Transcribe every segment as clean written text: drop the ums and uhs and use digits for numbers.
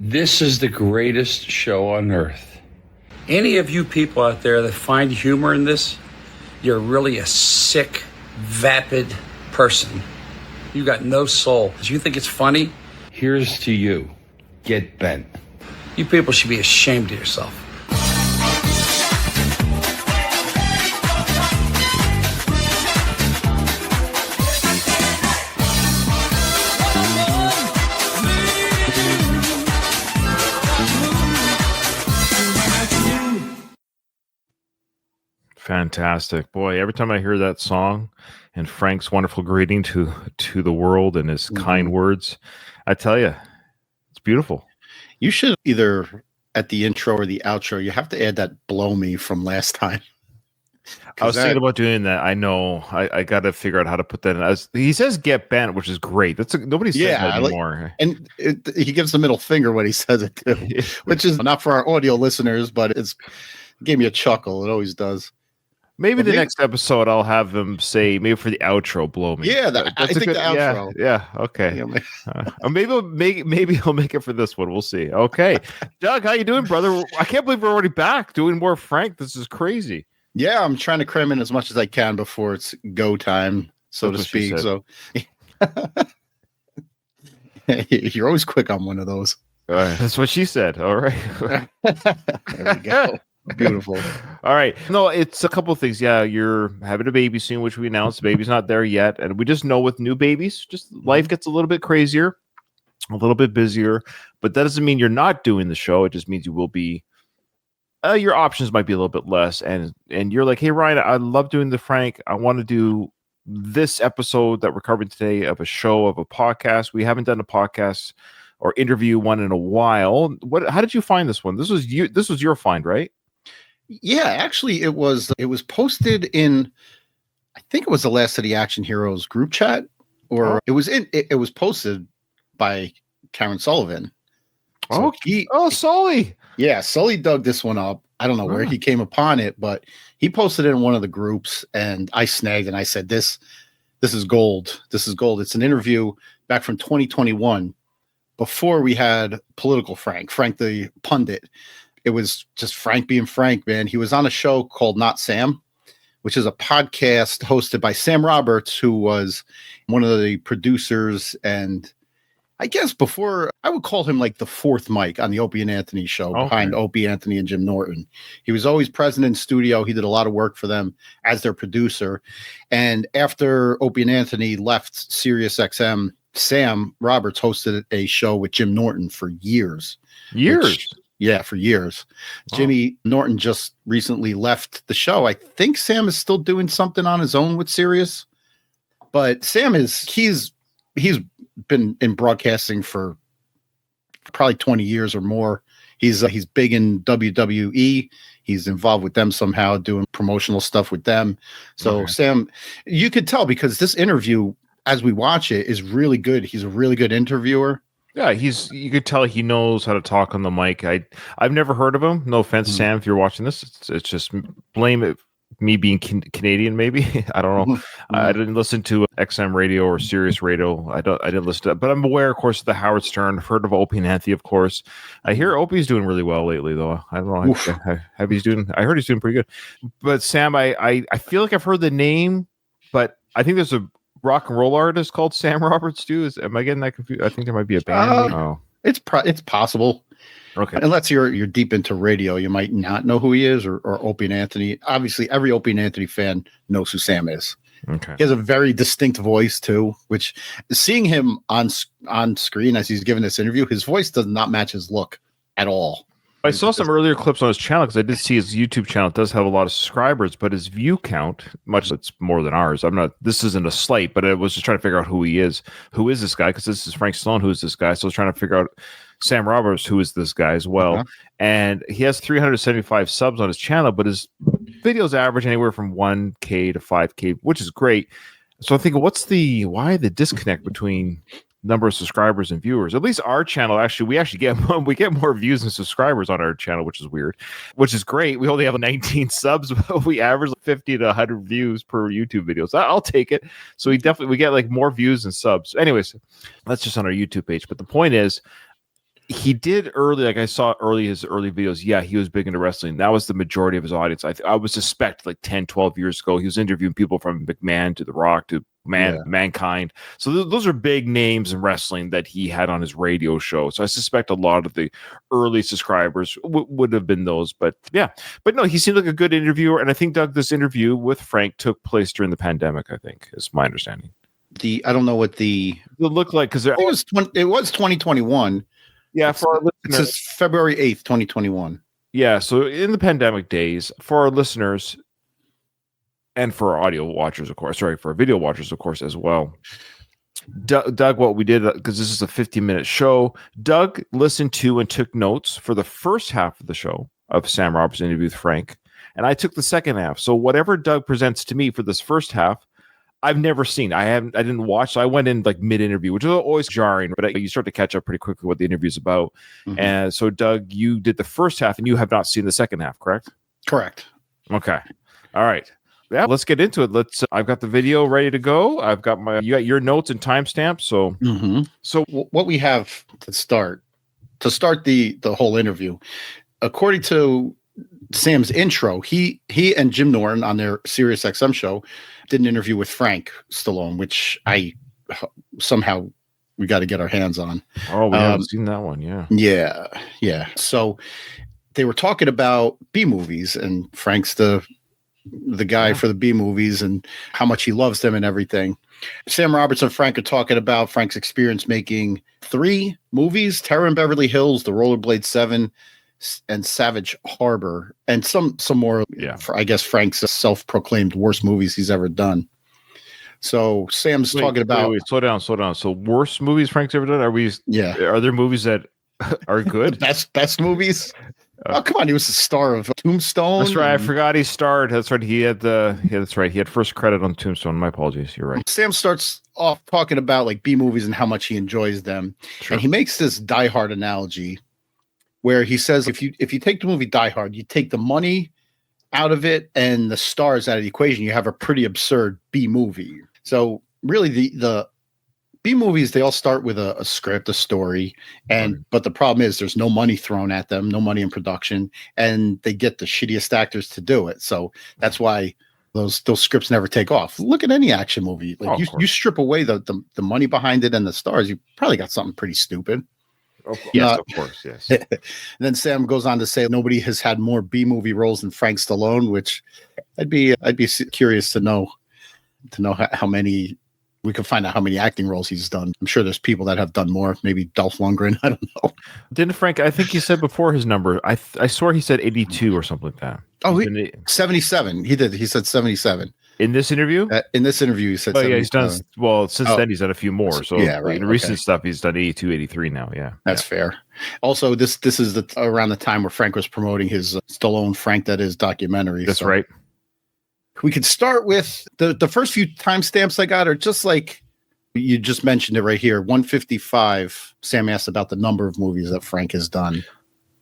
This is the greatest show on earth. Any of you people out there that find humor in this, you're really a sick, vapid person. You got no soul. Do you think it's funny? Here's to you. Get bent. You people should be ashamed of yourself. Fantastic. Boy, every time I hear that song and Frank's wonderful greeting to the world and his kind words, I tell you, it's beautiful. You should either at the intro or the outro, you have to add that blow me from last time. I was thinking about doing that. I know. I got to figure out how to put that in. He says get bent, which is great. Nobody says that anymore. And he gives the middle finger when he says it too, which is not for our audio listeners, but it gave me a chuckle. It always does. Maybe the next episode I'll have them say, maybe for the outro, blow me. Yeah, I think the outro. Yeah, okay. Or maybe he'll make it for this one. We'll see. Okay. Doug, how you doing, brother? I can't believe we're already back doing more Frank. This is crazy. Yeah, I'm trying to cram in as much as I can before it's go time, so to speak. So you're always quick on one of those. That's what she said. All right. There we go. Beautiful. All right. No, it's a couple of things. Yeah, you're having a baby soon, which we announced. The baby's not there yet. And we just know with new babies, just life gets a little bit crazier, a little bit busier. But that doesn't mean you're not doing the show. It just means you will be. Your options might be a little bit less. And you're like, hey, Ryan, I love doing the Frank. I want to do this episode that we're covering today of a show, of a podcast. We haven't done a podcast or interview one in a while. How did you find this one? This was your find, right? Yeah, actually, it was posted in, I think it was the Last of the Action Heroes group chat, or it was posted by Karen Sullivan. So Sully. Yeah, Sully dug this one up. I don't know where he came upon it, but he posted it in one of the groups, and I snagged and I said, this is gold. This is gold. It's an interview back from 2021 before we had political Frank the pundit. It was just Frank being Frank, man. He was on a show called Not Sam, which is a podcast hosted by Sam Roberts, who was one of the producers. And I guess before, I would call him like the fourth mic on the Opie and Anthony show behind Opie, Anthony, and Jim Norton. He was always present in studio. He did a lot of work for them as their producer. And after Opie and Anthony left Sirius XM, Sam Roberts hosted a show with Jim Norton for years. For years. Jimmy Norton just recently left the show. I think Sam is still doing something on his own with Sirius, but Sam he's been in broadcasting for probably 20 years or more. He's big in WWE. He's involved with them somehow, doing promotional stuff with them. So Sam, you could tell because this interview, as we watch it, is really good. He's a really good interviewer. Yeah, you could tell he knows how to talk on the mic. I've never heard of him. No offense, Sam, if you're watching this. It's just blame it me being Canadian, maybe. I don't know. I didn't listen to XM radio or Sirius radio. I didn't listen to that, but I'm aware, of course, of the Howard Stern. I've heard of Opie and Anthony, of course. I hear Opie's doing really well lately, though. I don't know. I heard he's doing pretty good. But Sam, I feel like I've heard the name, but I think there's a rock and roll artist called Sam Roberts too. Am I getting that confused? I think there might be a band. It's possible. Okay. Unless you're deep into radio, you might not know who he is, or Opie and Anthony. Obviously, every Opie and Anthony fan knows who Sam is. Okay. He has a very distinct voice too, which seeing him on screen as he's giving this interview, his voice does not match his look at all. I saw some earlier clips on his channel because I did see his YouTube channel. It does have a lot of subscribers, but his view count, it's more than ours. This isn't a slight, but I was just trying to figure out who he is. Who is this guy? Because this is Frank Stallone. Who is this guy? So I was trying to figure out Sam Roberts, who is this guy as well. And he has 375 subs on his channel, but his videos average anywhere from 1K to 5K, which is great. So I'm thinking, why the disconnect between number of subscribers and viewers? At least our channel, we get more views and subscribers on our channel, which is weird, which is great. We only have 19 subs, but we average 50 to 100 views per YouTube video. So I'll take it. So we get like more views and subs. Anyways, that's just on our YouTube page. But the point is, he did early, like I saw his early videos. Yeah, he was big into wrestling. That was the majority of his audience. I would suspect like 10, 12 years ago, he was interviewing people from McMahon to The Rock to Mankind. So those are big names in wrestling that he had on his radio show. So I suspect a lot of the early subscribers would have been those. But yeah, but no, he seemed like a good interviewer. And I think, Doug, this interview with Frank took place during the pandemic, I think, is my understanding. I don't know what it looked like, because it was 2021. Yeah, for our listeners, it says February 8th, 2021. Yeah, so in the pandemic days, for our listeners and for our audio watchers, of course, for our video watchers, of course, as well. Doug, what we did, because this is a 15-minute show, Doug listened to and took notes for the first half of the show of Sam Roberts' interview with Frank, and I took the second half. So whatever Doug presents to me for this first half, I've never seen. I didn't watch. So I went in like mid-interview, which is always jarring, but you start to catch up pretty quickly what the interview's about. Mm-hmm. And so, Doug, you did the first half, and you have not seen the second half, correct? Correct. Okay. All right. Yeah, let's get into it. I've got the video ready to go. You got your notes and timestamps. So, so what we have to start the whole interview, according to Sam's intro, he and Jim Norton on their Sirius XM show did an interview with Frank Stallone, which somehow we got to get our hands on. Oh, we haven't seen that one. Yeah. Yeah. So they were talking about B movies, and Frank's the guy for the B movies and how much he loves them and everything. Sam Roberts and Frank are talking about Frank's experience making 3 movies: Terror in Beverly Hills, The Rollerblade 7, and Savage Harbor, and some more. Yeah, for, I guess, Frank's self-proclaimed worst movies he's ever done. So Sam's talking about. Wait, slow down. So worst movies Frank's ever done? Are we? Yeah. Are there movies that are good? best movies. Oh, come on! He was the star of Tombstone. That's right. I forgot he starred. That's right. That's right. He had first credit on Tombstone. My apologies. You're right. Sam starts off talking about like B movies and how much he enjoys them, and he makes this Die Hard analogy, where he says if you take the movie Die Hard, you take the money out of it and the stars out of the equation, you have a pretty absurd B movie. So really, the B movies, they all start with a script, a story, but the problem is there's no money thrown at them, no money in production, and they get the shittiest actors to do it. So that's why those scripts never take off. Look at any action movie. Like you strip away the money behind it and the stars, you probably got something pretty stupid. Of course, yes. And then Sam goes on to say nobody has had more B movie roles than Frank Stallone, which I'd be curious to know how many. We could find out how many acting roles he's done. I'm sure there's people that have done more. Maybe Dolph Lundgren. I don't know. Didn't Frank? I think he said before his number. I swear he said 82 or something like that. Oh, 77. He did. He said 77 in this interview. In this interview, he said. Oh yeah, he's done. Well, since then he's done a few more. So yeah, right. In recent stuff, he's done 82, 83 now. Yeah, that's fair. Also, this is around the time where Frank was promoting his Stallone Frank That Is documentary. That's right. We could start with the first few timestamps I got are just like you just mentioned it right here. 155. Sam asked about the number of movies that Frank has done.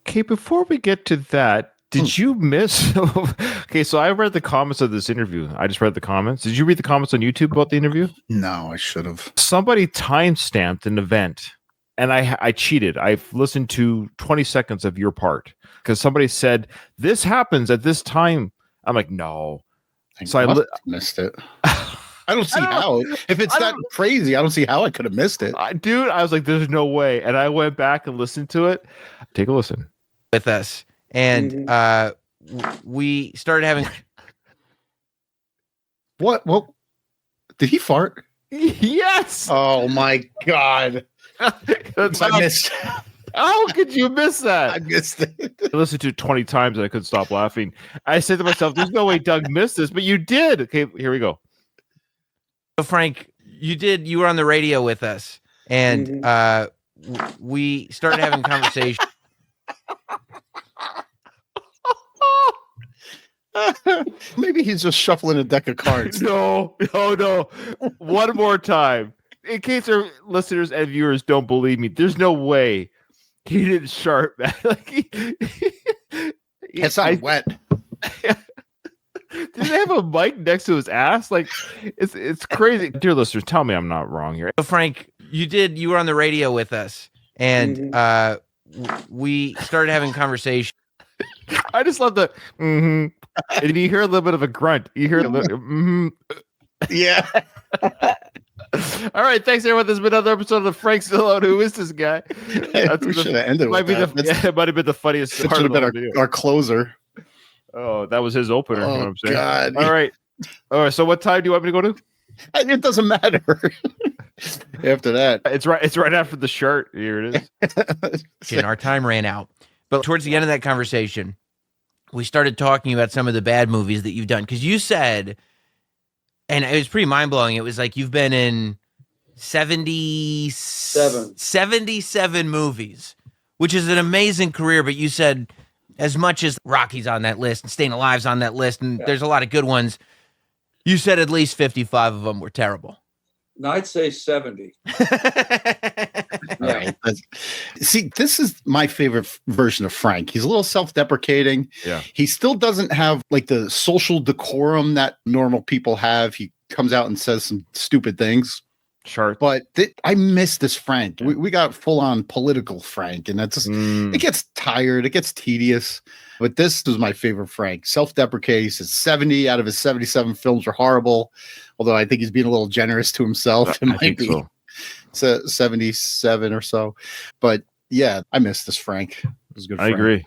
Okay, before we get to that, did you miss? Okay, so I read the comments of this interview. I just read the comments. Did you read the comments on YouTube about the interview? No, I should have. Somebody timestamped an event, and I cheated. I've listened to 20 seconds of your part because somebody said this happens at this time. I'm like, no. So I missed it. I don't see how. If it's that crazy, I don't see how I could have missed it. Dude, I was like, there's no way. And I went back and listened to it. Take a listen. With us. And we started having... What? Did he fart? Yes. Oh, my God. I missed How could you miss that? I missed it. I listened to it 20 times and I couldn't stop laughing. I said to myself, there's no way Doug missed this, but you did. Okay, here we go. So Frank, you were on the radio with us, and we started having a conversation. Maybe he's just shuffling a deck of cards. No. One more time. In case our listeners and viewers don't believe me, there's no way he didn't sharp, man. Like it's not wet. Did they have a mic next to his ass? Like it's crazy. Dear listeners, tell me I'm not wrong here. So Frank, you were on the radio with us, and we started having conversation. I just love the mm-hmm. And you hear a little bit of a grunt. You hear a little mm-hmm. Yeah. All right, thanks everyone. There's been another episode of Frank Stallone. Who is this guy? We should have ended with that. It might have been the funniest It part should of have the been video. our closer. Oh, that was his opener. You know what I'm saying? God. All right. So what time do you want me to go to? It doesn't matter. After that. It's right after the shirt. Here it is. And our time ran out. But towards the end of that conversation, we started talking about some of the bad movies that you've done. Because you said, and it was pretty mind-blowing, it was like you've been in 77 movies, which is an amazing career. But you said as much as Rocky's on that list and Staying Alive's on that list, and there's a lot of good ones, you said at least 55 of them were terrible. No, I'd say 70. Right. See, this is my favorite version of Frank. He's a little self-deprecating. Yeah. He still doesn't have like the social decorum that normal people have. He comes out and says some stupid things. Sharp. But I miss this Frank. We got full-on political Frank, and that's just, it gets tired. It gets tedious. But this was my favorite Frank. Self-deprecating. He says 70 out of his 77 films are horrible. Although I think he's being a little generous to himself. It might be so. 77 or so. But yeah, I miss this Frank. It was good. I agree.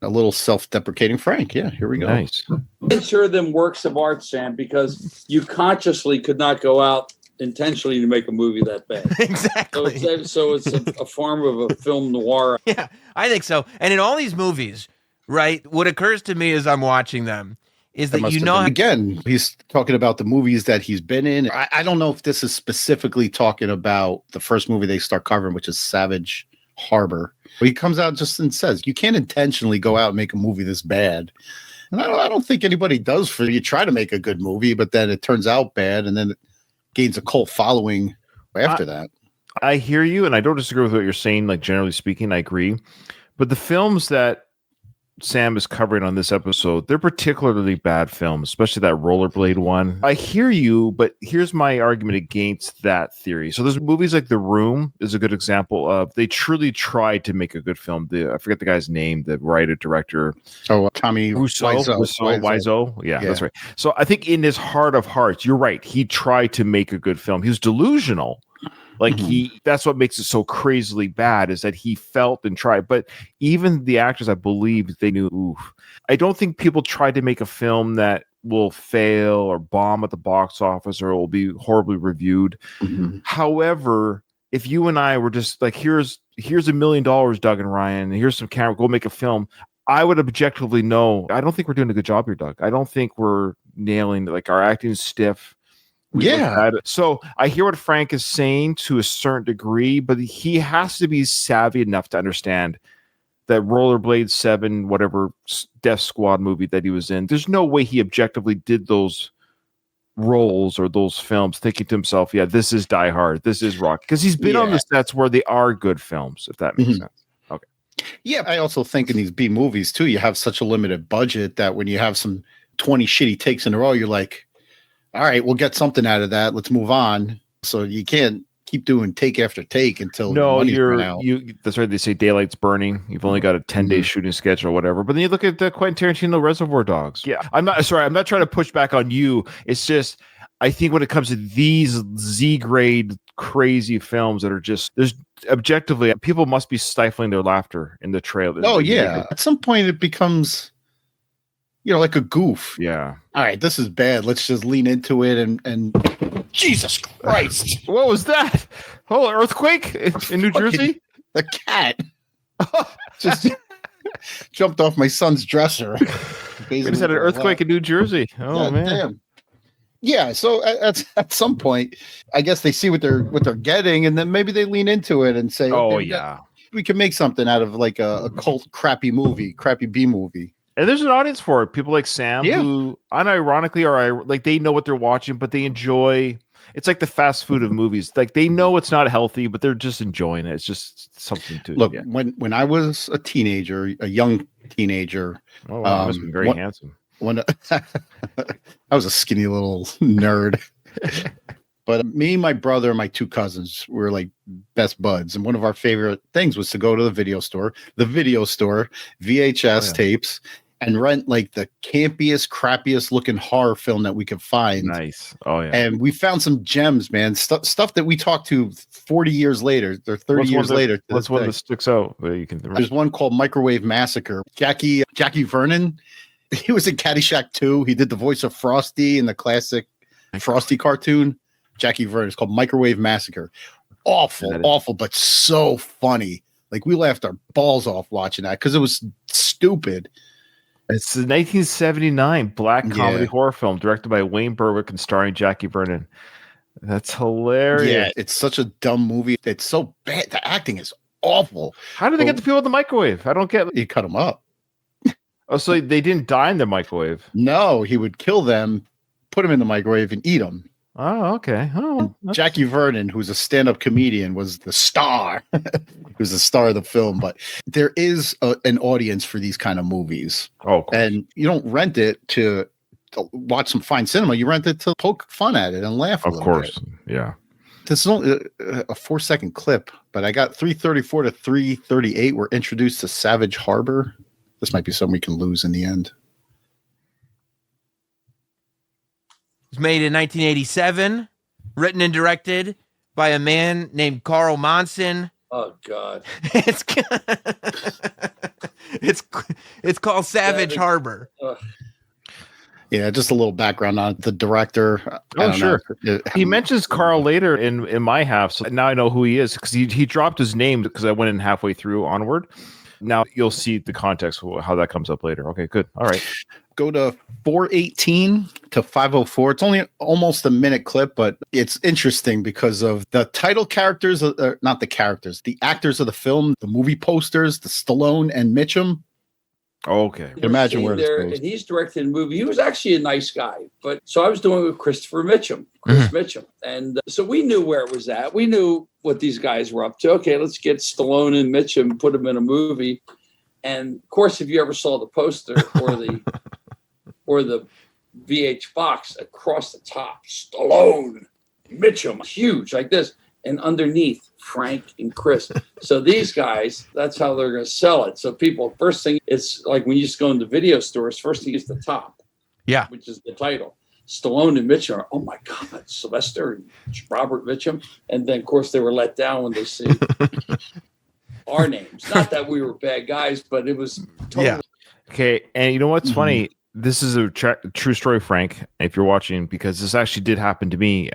A little self-deprecating Frank. Yeah, here we go. Nice. Consider them works of art, Sam, because you consciously could not go out intentionally to make a movie that bad. Exactly. So it's a form of a film noir. Yeah, I think so. And in all these movies, right, what occurs to me as I'm watching them is that you know, again, he's talking about the movies that he's been in. I don't know if this is specifically talking about the first movie they start covering, which is Savage Harbor. But he comes out just and says, you can't intentionally go out and make a movie this bad. And I don't think anybody does. For you try to make a good movie, but then it turns out bad, and then it gains a cult following after that. I hear you, and I don't disagree with what you're saying. Like, generally speaking, I agree. But the films that Sam is covering on this episode, they're particularly bad films, especially that Rollerblade one. I hear you, but here's my argument against that theory. So there's movies like The Room is a good example of they truly tried to make a good film. I forget the guy's name, the writer, director. Oh, Tommy Wiseau. Yeah, that's right. So I think in his heart of hearts, you're right. He tried to make a good film. He was delusional. Like that's what makes it so crazily bad is that he felt and tried. But even the actors, I believe they knew, oof. I don't think people tried to make a film that will fail or bomb at the box office or will be horribly reviewed. However, if you and I were just like, here's $1 million, Doug and Ryan, and here's some camera, go make a film, I would objectively know, I don't think we're doing a good job here, Doug. I don't think we're nailing, like, our acting is stiff. So I hear what Frank is saying to a certain degree, but he has to be savvy enough to understand that Rollerblade 7, whatever Death Squad movie that he was in, there's no way he objectively did those roles or those films thinking to himself, yeah, this is Die Hard, this is Rock, because he's been on the sets where they are good films, if that makes sense. Okay. Yeah, I also think in these B movies too, you have such a limited budget that when you have some 20 shitty takes in a row, you're like, all right, we'll get something out of that. Let's move on. So you can't keep doing take after take until that's right. They say daylight's burning. You've only got a 10-day shooting schedule or whatever. But then you look at the Quentin Tarantino Reservoir Dogs. Yeah, I'm not trying to push back on you. It's just I think when it comes to these Z-grade crazy films that are just there's objectively people must be stifling their laughter in the trailer. Oh yeah, at some point it becomes, like a goof. Yeah. All right, this is bad. Let's just lean into it and Jesus Christ. What was that? Oh, earthquake in New Jersey? The cat just jumped off my son's dresser. We just had an earthquake in New Jersey. Oh, God, man. Damn. Yeah, so at some point, I guess they see what they're getting, and then maybe they lean into it and say, "Oh, we can make something out of like a cult crappy B movie." And there's an audience for it. People like Sam, who unironically are like they know what they're watching, but they enjoy. It's like the fast food of movies. Like they know it's not healthy, but they're just enjoying it. It's just something to look. When I was a teenager, a young teenager, I must have been very handsome. When I was a skinny little nerd. But me, my brother, and my two cousins were like best buds. And one of our favorite things was to go to the video store, VHS tapes, and rent like the campiest, crappiest looking horror film that we could find. Nice. Oh, yeah. And we found some gems, man. Stuff that we talked to 40 years later or 30 years later. What's one that sticks out that you can remember? There's one called Microwave Massacre. Jackie Vernon, he was in Caddyshack 2. He did the voice of Frosty in the classic Frosty cartoon. Jackie Vernon. It's called Microwave Massacre. Awful, but so funny. Like, we laughed our balls off watching that because it was stupid. It's the 1979 black comedy horror film directed by Wayne Berwick and starring Jackie Vernon. That's hilarious. Yeah, it's such a dumb movie. It's so bad. The acting is awful. How did they get the people in the microwave? I don't get. You cut them up. Oh, so they didn't die in the microwave? No, he would kill them, put them in the microwave, and eat them. Oh, okay. Oh, Jackie Vernon, who's a stand-up comedian, was the star. He was the star of the film. But there is an audience for these kind of movies. Oh, and you don't rent it to watch some fine cinema. You rent it to poke fun at it and laugh. Of course, yeah. This is only a 4-second clip, but I got 334 to 338. We're introduced to Savage Harbor. This might be something we can lose in the end. It was made in 1987, written and directed by a man named Carl Monson. Oh God! it's called Savage Harbor. Yeah, just a little background on the director. Oh, sure. He mentions Carl later in my half, so now I know who he is because he dropped his name because I went in halfway through onward. Now you'll see the context of how that comes up later. Okay, good. All right. Go to 418 to 504. It's only almost a minute clip, but it's interesting because of the title characters, not the characters, the actors of the film, the movie posters, the Stallone and Mitchum. Okay. Imagine where there, and he's directed a movie. He was actually a nice guy, but so I was doing it with Chris Mitchum, and so we knew where it was at. We knew what these guys were up to. Okay, let's get Stallone and Mitchum, put them in a movie. And of course, if you ever saw the poster or the VH box across the top, Stallone, Mitchum, huge like this, and underneath Frank and Chris. So these guys, that's how they're going to sell it. So people, first thing, it's like when you just go into video stores, first thing is the top, which is the title. Stallone and Mitchum are, oh my God, Sylvester and Robert Mitchum. And then, of course, they were let down when they see our names. Not that we were bad guys, but it was totally. Yeah. Okay. And you know what's funny? This is a true story, Frank, if you're watching, because this actually did happen to me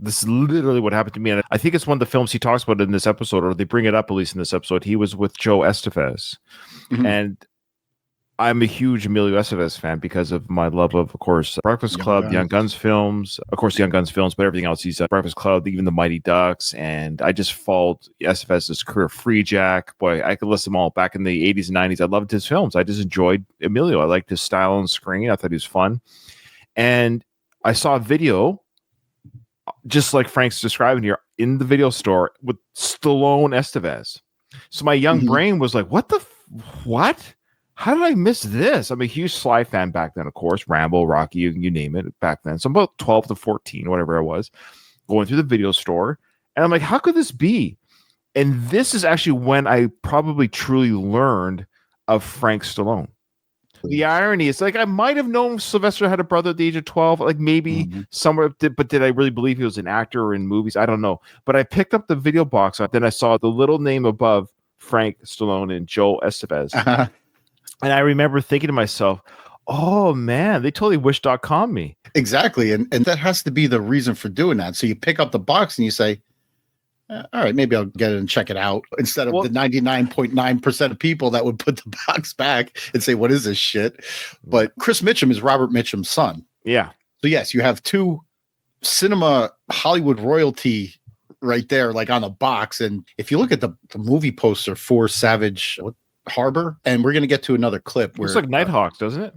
this is literally what happened to me. And I think it's one of the films he talks about in this episode, or they bring it up at least in this episode. He was with Joe Estevez. And I'm a huge Emilio Estevez fan because of my love of course, Breakfast Club, Young Guns films, of course, Young Guns films, but everything else. He's Breakfast Club, even the Mighty Ducks. And I just followed Estevez's career. Free Jack. Boy, I could list them all back in the 80s and 90s. I loved his films. I just enjoyed Emilio. I liked his style on screen. I thought he was fun. And I saw a video, just like Frank's describing here, in the video store with Stallone Estevez. So my young brain was like, what? How did I miss this? I'm a huge Sly fan back then, of course. Rambo, Rocky, you name it back then. So I'm about 12 to 14, whatever I was, going through the video store. And I'm like, how could this be? And this is actually when I probably truly learned of Frank Stallone. The irony is, like, I might have known Sylvester had a brother at the age of 12, like maybe somewhere, but did I really believe he was an actor or in movies? I don't know. But I picked up the video box, then I saw the little name above Frank Stallone and Joe Estevez. And I remember thinking to myself, oh man, they totally wish.com me. Exactly. And that has to be the reason for doing that. So you pick up the box and you say, all right, maybe I'll get it and check it out, instead of the 99.9% of people that would put the box back and say, what is this shit? But Chris Mitchum is Robert Mitchum's son. Yeah. So yes, you have two cinema Hollywood royalty right there, like on the box. And if you look at the movie poster for Savage Harbor, and we're going to get to another clip where it's like Nighthawks, doesn't it?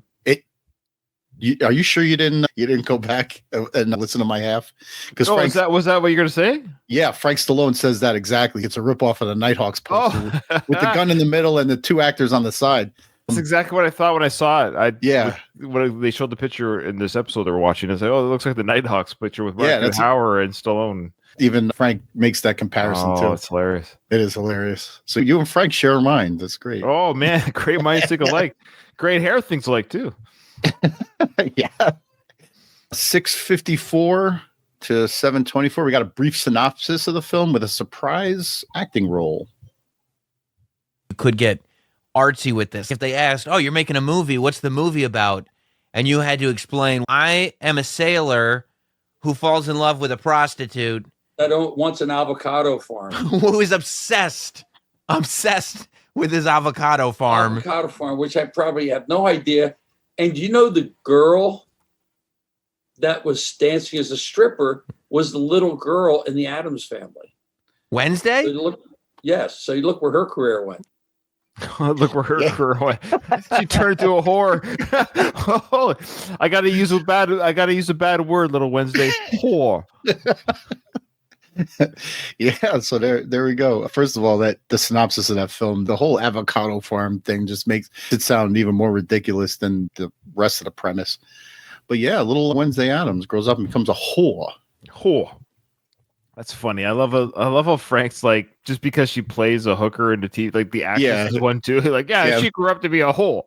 Are you sure you didn't go back and listen to my half? Because was that what you're going to say? Yeah, Frank Stallone says that exactly. It's a ripoff of the Nighthawks poster with the gun in the middle and the two actors on the side. That's exactly what I thought when I saw it. Yeah. When they showed the picture in this episode they were watching, I was like, oh, it looks like the Nighthawks picture with Mark Hauer and Stallone. Even Frank makes that comparison too. Oh, it's hilarious. It is hilarious. So you and Frank share a mind. That's great. Oh man, great minds think alike. Great hair thinks alike too. Yeah. 6:54 to 7:24. We got a brief synopsis of the film with a surprise acting role. You could get artsy with this. If they asked, "Oh, you're making a movie. What's the movie about?" and you had to explain, "I am a sailor who falls in love with a prostitute that wants an avocado farm." who is obsessed with his avocado farm. Avocado farm, which I probably have no idea. And you know, the girl that was dancing as a stripper was the little girl in the Addams Family. Wednesday? Yes. So you look where her career went. Look where her career went. She turned to a whore. Oh, I gotta use a bad word, little Wednesday. Whore. Yeah, so there we go. First of all, the synopsis of that film, the whole avocado farm thing just makes it sound even more ridiculous than the rest of the premise. But yeah, little Wednesday Addams grows up and becomes a whore. Whore. That's funny. I love how Frank's like, just because she plays a hooker in the TV, like the actress is one too. Like, she grew up to be a whore.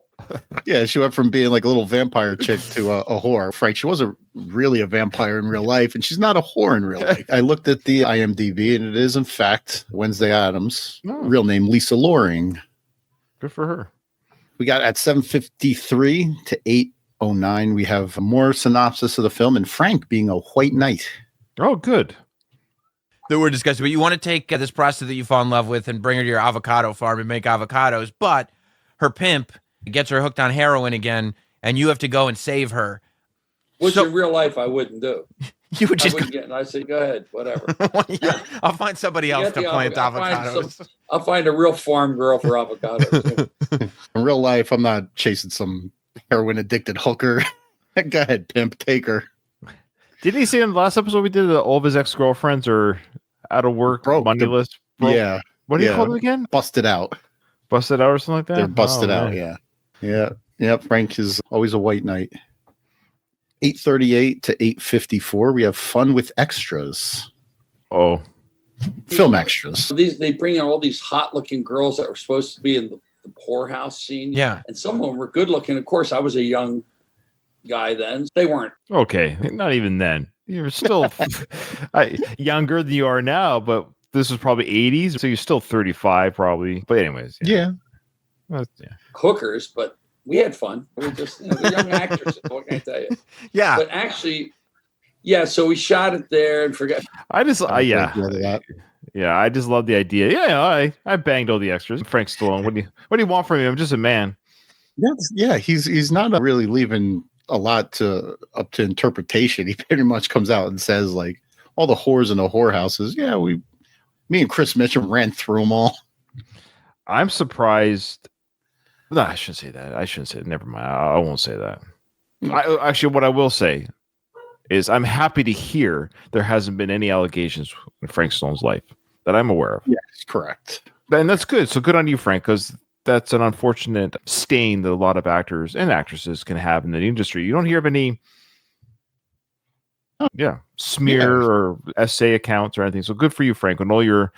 Yeah, she went from being like a little vampire chick to a whore. Frank, she wasn't really a vampire in real life, and she's not a whore in real life. I looked at the IMDb, and it is, in fact, Wednesday Addams. Real name, Lisa Loring. Good for her. We got at 7:53 to 8:09, we have more synopsis of the film, and Frank being a white knight. Oh, good. That we're discussing, but you want to take this prostitute that you fall in love with and bring her to your avocado farm and make avocados, but her pimp gets her hooked on heroin again, and you have to go and save her. Which in real life I wouldn't do. You would just I say, go ahead, whatever. I'll find somebody else to plant avocados. I'll find a real farm girl for avocados. In real life, I'm not chasing some heroin addicted hooker. Go ahead, pimp, take her. Didn't he say in the last episode we did that all of his ex-girlfriends are out of work, money list? Yeah. What do you call them again? Busted out. Busted out or something like that? They're busted out, yeah. Yeah. Yeah, Frank is always a white knight. 8:38 to 8:54, we have fun with extras. Oh. Film extras. They bring in all these hot-looking girls that were supposed to be in the poorhouse scene. Yeah. And some of them were good-looking. Of course, I was a young guy then. They weren't. Okay, not even then. You're still younger than you are now, but this was probably 80s, so you're still 35 probably. But anyways. Yeah. Hookers, but we had fun. We were just young actors. What can I tell you? Yeah. But actually, so we shot it there and forgot. I just love the idea. Yeah, I banged all the extras. Frank Stallone. What do you want from me? I'm just a man. Yeah, he's not really leaving a lot up to interpretation. He pretty much comes out and says, like, all the whores in the whorehouses. Yeah, me and Chris Mitchum ran through them all. I'm surprised. No, I shouldn't say that. Never mind. I won't say that. Actually, what I will say is I'm happy to hear there hasn't been any allegations in Frank Stallone's life that I'm aware of. Yes, correct. And that's good. So good on you, Frank, because that's an unfortunate stain that a lot of actors and actresses can have in the industry. You don't hear of any smear or essay accounts or anything. So good for you, Frank. And all your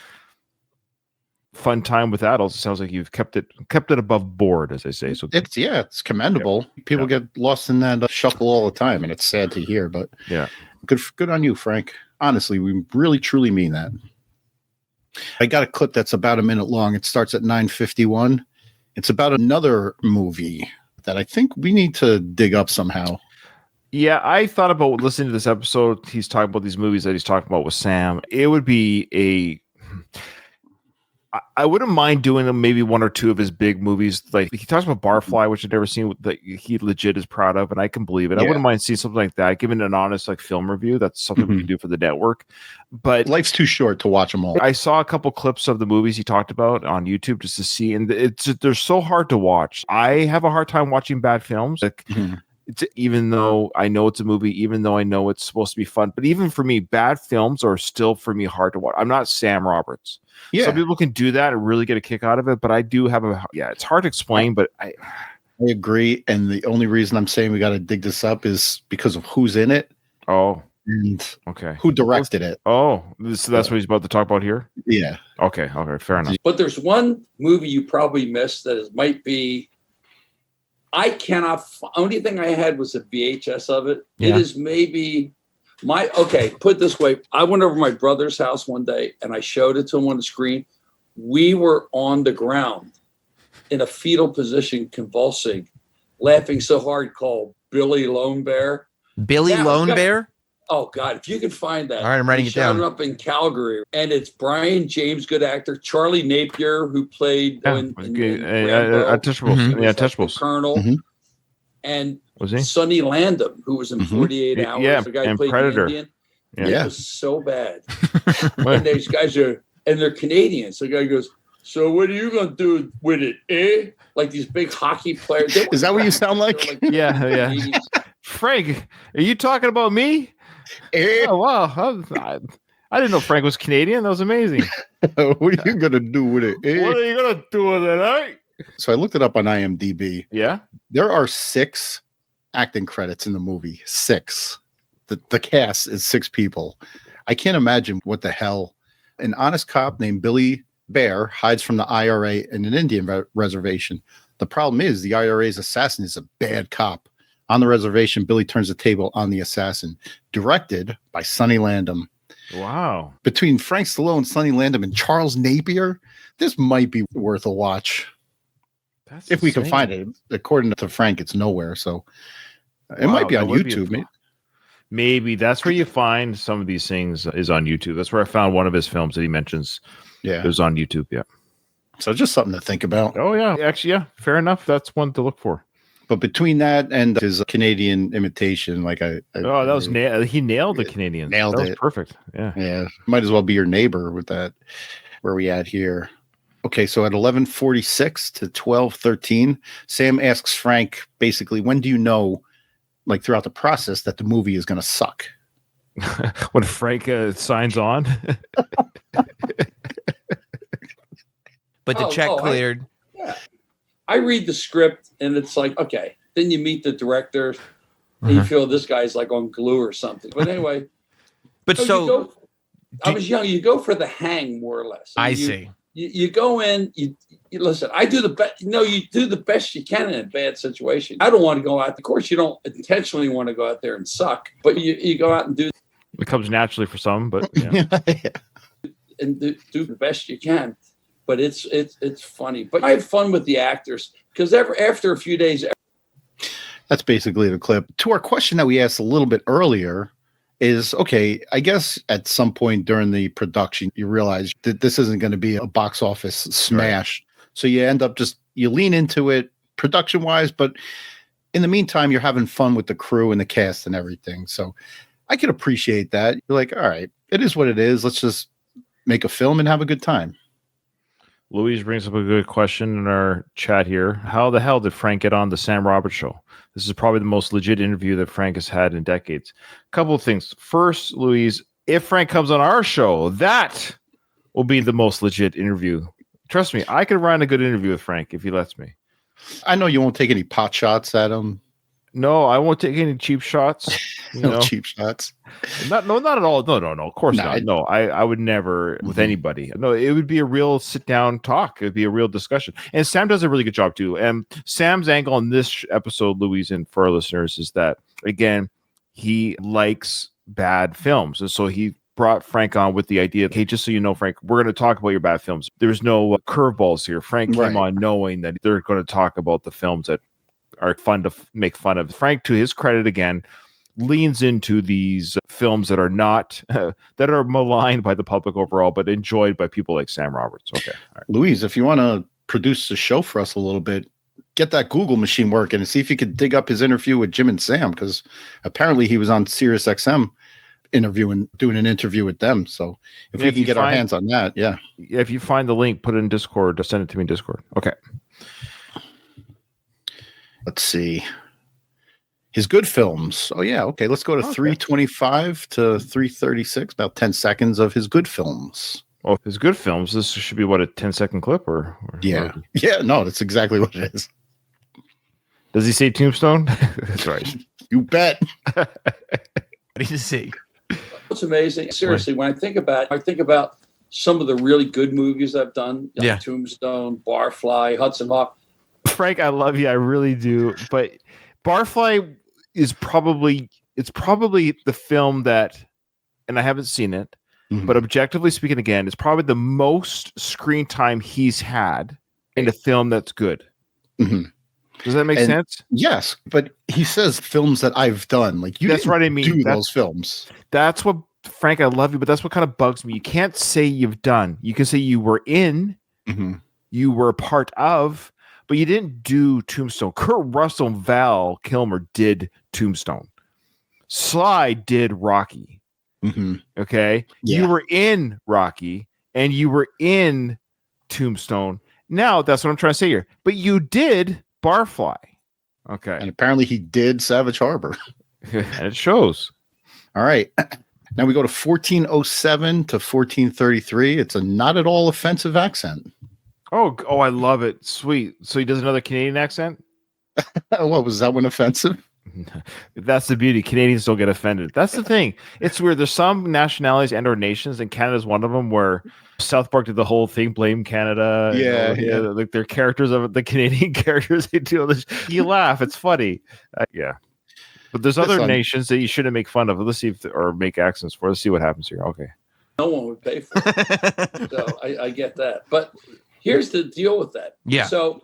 fun time with adults, it sounds like you've kept it above board, as they say. So it's commendable. People get lost in that shuffle all the time, and it's sad to hear, but good on you, Frank. Honestly, we really truly mean that. I got a clip that's about a minute long. It starts at 9:51. It's about another movie that I think we need to dig up somehow. Yeah, I thought about listening to this episode. He's talking about these movies that he's talking about with Sam. It would be I wouldn't mind doing maybe one or two of his big movies. Like he talks about Barfly, which I've never seen, that he legit is proud of, and I can believe it. Yeah. I wouldn't mind seeing something like that, giving an honest film review. That's something we can do for the network. But life's too short to watch them all. I saw a couple clips of the movies he talked about on YouTube just to see, and they're so hard to watch. I have a hard time watching bad films. Even though I know it's a movie, even though I know it's supposed to be fun, but even for me, bad films are still for me hard to watch. I'm not Sam Roberts. Yeah. Some people can do that and really get a kick out of it, but I do have it's hard to explain, but I agree. And the only reason I'm saying we got to dig this up is because of who's in it. Oh, and okay. who directed it. Oh, that's what he's about to talk about here? Yeah. Okay, fair enough. But there's one movie you probably missed that might be, I cannot, only thing I had was a VHS of it. Yeah. It is maybe put it this way. I went over to my brother's house one day and I showed it to him on the screen. We were on the ground in a fetal position, convulsing, laughing so hard, called Billy Lone Bear. Billy Lone Bear? Oh, God, if you can find that. All right, I'm writing it down. Showed up in Calgary. And it's Brian James, good actor. Charlie Napier, who played in Rambo, Untouchables. the Colonel. Mm-hmm. And Was he? Sonny Landham, who was in 48 Hours. Yeah, the guy and who played Predator. the Indian. Yeah. It was so bad. And these guys they're Canadians. The guy goes, so what are you going to do with it, eh? Like these big hockey players. Is that what you sound like? Yeah. Frank, are you talking about me? Oh, wow. I didn't know Frank was Canadian. That was amazing. What are you going to do with it? What are you going to do with it, eh? So I looked it up on IMDb. Yeah. There are 6 acting credits in the movie. 6. The cast is 6 people. I can't imagine what the hell. An honest cop named Billy Bear hides from the IRA in an Indian reservation. The problem is the IRA's assassin is a bad cop. On the reservation, Billy turns the table on the assassin. Directed by Sonny Landham. Wow. Between Frank Stallone, Sonny Landham, and Charles Napier, this might be worth a watch. That's if we insane. can find it. According to Frank, it's nowhere. So it might be on YouTube. Maybe that's where you find some of these things is on YouTube. That's where I found one of his films that he mentions. Yeah. It was on YouTube. Yeah. So just something to think about. Oh, yeah. Actually, yeah. Fair enough. That's one to look for. But between that and his Canadian imitation, like he nailed the Canadian. Nailed that was it. Perfect. Yeah. Yeah. Might as well be your neighbor with that. Where are we at here? Okay, so at 11:46 to 12:13, Sam asks Frank basically, when do you know, like throughout the process, that the movie is going to suck? When Frank signs on. But the check cleared. I read the script and it's like, okay. Then you meet the director and you feel this guy's like on glue or something. But anyway. I was young. You go for the hang, more or less. I see. You go in, you listen, I do the best, you do the best you can in a bad situation. I don't want to go out. Of course, you don't intentionally want to go out there and suck, but you go out and do. It comes naturally for some, but yeah. And do the best you can. But it's funny. But I have fun with the actors because after a few days. That's basically the clip. To our question that we asked a little bit earlier is, okay, I guess at some point during the production, you realize that this isn't going to be a box office smash. Right. So you end up you lean into it production wise, but in the meantime, you're having fun with the crew and the cast and everything. So I can appreciate that. You're like, all right, it is what it is. Let's just make a film and have a good time. Louise brings up a good question in our chat here. How the hell did Frank get on the Sam Roberts show? This is probably the most legit interview that Frank has had in decades. A couple of things. First, Louise, if Frank comes on our show, that will be the most legit interview. Trust me, I could run a good interview with Frank if he lets me. I know you won't take any pot shots at him. No, I won't take any cheap shots. Cheap shots. Not at all. No. Of course not. No, I would never with anybody. No, it would be a real sit down talk. It would be a real discussion. And Sam does a really good job too. And Sam's angle on this episode, Louise, and for our listeners, is that again, he likes bad films, and so he brought Frank on with the idea, hey, just so you know, Frank, we're going to talk about your bad films. There's no curveballs here. Frank came on knowing that they're going to talk about the films that are fun to make fun of. Frank, to his credit again, leans into these films that are not that are maligned by the public overall, but enjoyed by people like Sam Roberts. Okay, all right. Louise, if you want to produce the show for us a little bit, get that Google machine working and see if you could dig up his interview with Jim and Sam, because apparently he was on Sirius XM doing an interview with them. So if we can get our hands on that, if you find the link, put it in Discord or send it to me in Discord. Okay. Let's see. His good films. Oh, yeah. Okay. Let's go to 325 to 336, about 10 seconds of his good films. Oh, his good films. This should be, what, a 10-second clip? Or Yeah. Yeah, no, that's exactly what it is. Does he say Tombstone? That's right. You bet. Ready to see. It's amazing. Seriously, when I think about some of the really good movies I've done. Like Yeah. Tombstone, Barfly, Hudson Hawk. Frank, I love you. I really do. But Barfly is probably the film that, and I haven't seen it, but objectively speaking, again, it's probably the most screen time he's had in a film that's good. Mm-hmm. Does that make sense? Yes, but he says films that I've done. Like you, that's what I mean. Do those films? That's what, Frank. I love you, but that's what kind of bugs me. You can't say you've done. You can say you were in, you were a part of, but you didn't do Tombstone. Kurt Russell and Val Kilmer did Tombstone. Sly did Rocky. Okay, you were in Rocky and you were in Tombstone. Now that's what I'm trying to say here. But you did Barfly. Okay, and apparently he did Savage Harbor, and it shows. All right, now we go to 1407 to 1433. It's a not at all offensive accent. Oh, I love it. Sweet. So he does another Canadian accent. What was that one offensive? That's the beauty. Canadians don't get offended. That's the thing. It's weird. There's some nationalities and or nations, and Canada's one of them, where South Park did the whole thing, blame Canada. Yeah. Like their characters of the Canadian characters, they do this. You laugh. It's funny. Yeah. But there's other nations that you shouldn't make fun of. Let's see or make accents for. Let's see what happens here. Okay. No one would pay for it. So I get that. But here's the deal with that. Yeah. So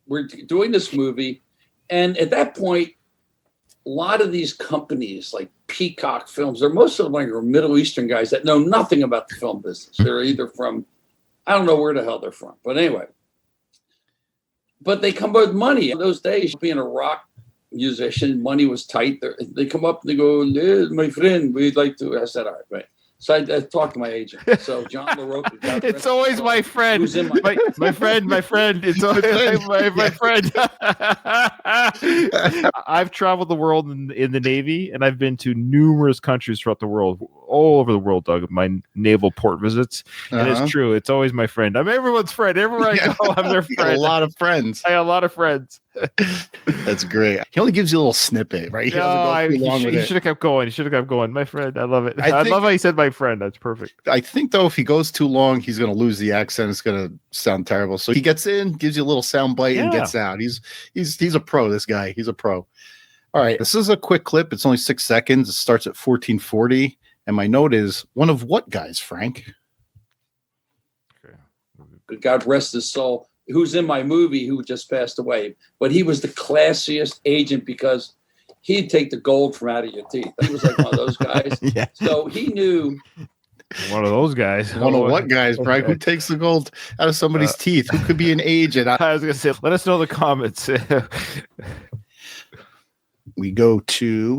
we're doing this movie, and at that point, a lot of these companies like Peacock Films, they're most of them like Middle Eastern guys that know nothing about the film business. They're either from, I don't know where the hell they're from, but anyway. But they come up with money. In those days, being a rock musician, money was tight. They come up and they go, yeah, my friend, we'd like to. I said, all right, right. So I talked to my agent. So John LaRocca. It's always my friend. My friend. It's always my friend. I've traveled the world in the Navy, and I've been to numerous countries throughout the world, all over the world, Doug, my naval port visits. And it's true. It's always my friend. I'm everyone's friend. Everywhere I go, I'm their friend. A lot of friends. I got a lot of friends. That's great. He only gives you a little snippet, right? He should have kept going. My friend. I love it. I love how he said my friend. That's perfect. I think, though, if he goes too long, he's going to lose the accent. It's going to sound terrible. So he gets in, gives you a little sound bite, and gets out. He's a pro, this guy. He's a pro. All right. This is a quick clip. It's only 6 seconds. It starts at 1440. And my note is, one of what guys, Frank? Okay. God rest his soul. Who's in my movie, who just passed away. But he was the classiest agent because he'd take the gold from out of your teeth. He was like one of those guys. Yeah. So he knew. One of those guys. One of what guys, Frank? Who takes the gold out of somebody's teeth? Who could be an agent? I was going to say, let us know in the comments. We go to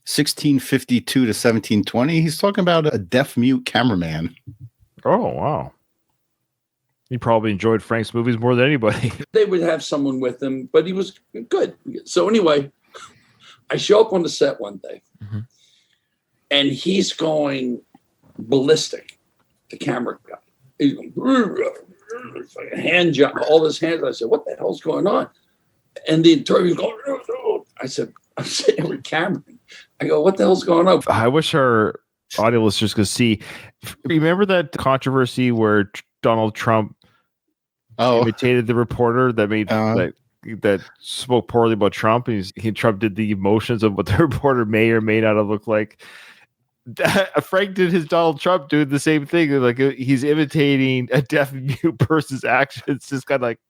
1652 to 1720. He's talking about a deaf-mute cameraman. Oh, wow. He probably enjoyed Frank's movies more than anybody. They would have someone with him, but he was good. So anyway, I show up on the set one day, and he's going ballistic, the camera guy. He's going, it's like a hand job, all his hands. I said, what the hell's going on? And the interview going, I said, I'm sitting with Cameron. I go, what the hell's going on? I wish our audio listeners could see. Remember that controversy where Donald Trump imitated the reporter that made that spoke poorly about Trump, and Trump did the emotions of what the reporter may or may not have looked like. Frank did his Donald Trump doing the same thing. Like he's imitating a deaf mute person's actions, just kind of like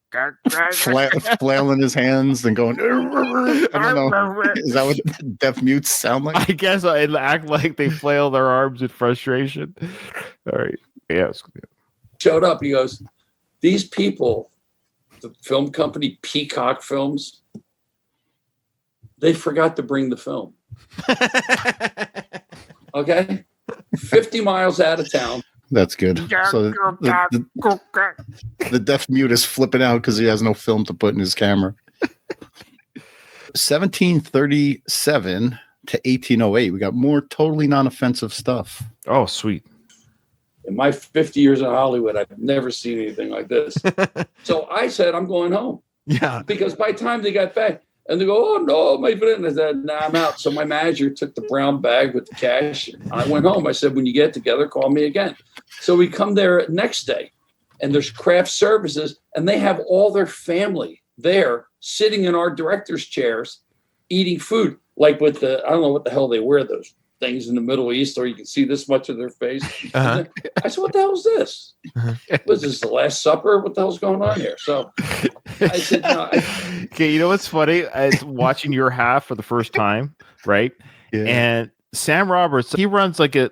flailing his hands and going. I don't know. Is that what deaf mutes sound like? I guess I act like they flail their arms in frustration. All right. Yes. Showed up. He goes, these people, the film company Peacock Films, they forgot to bring the film. Okay, 50 miles out of town. That's good. So the deaf mute is flipping out because he has no film to put in his camera. 1737 to 1808. We got more totally non-offensive stuff. Oh, sweet. In my 50 years in Hollywood, I've never seen anything like this. So I said, I'm going home. Yeah. Because by the time they got back, And they go, oh, no, my friend. I said, nah, I'm out. So my manager took the brown bag with the cash. I went home. I said, when you get together, call me again. So we come there next day, and there's craft services, and they have all their family there sitting in our director's chairs eating food, like with I don't know what the hell they wear, those things in the Middle East, or you can see this much of their face. I said, what the hell is this? Was this the Last Supper? What the hell's going on here? So I said, no. Okay, you know what's funny? I was watching your half for the first time, right? Yeah. And Sam Roberts, he runs like a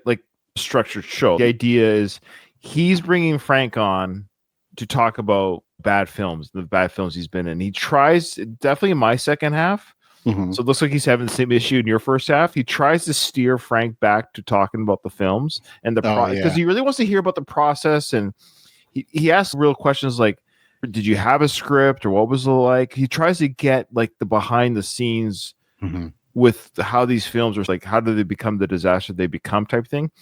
structured show. The idea is he's bringing Frank on to talk about bad films, the bad films he's been in. He tries, definitely in my second half. Mm-hmm. So it looks like he's having the same issue in your first half. He tries to steer Frank back to talking about the films and the because he really wants to hear about the process, and he asks real questions like, did you have a script or what was it like? He tries to get like the behind the scenes with how these films are, like how do they become the disaster they become type thing.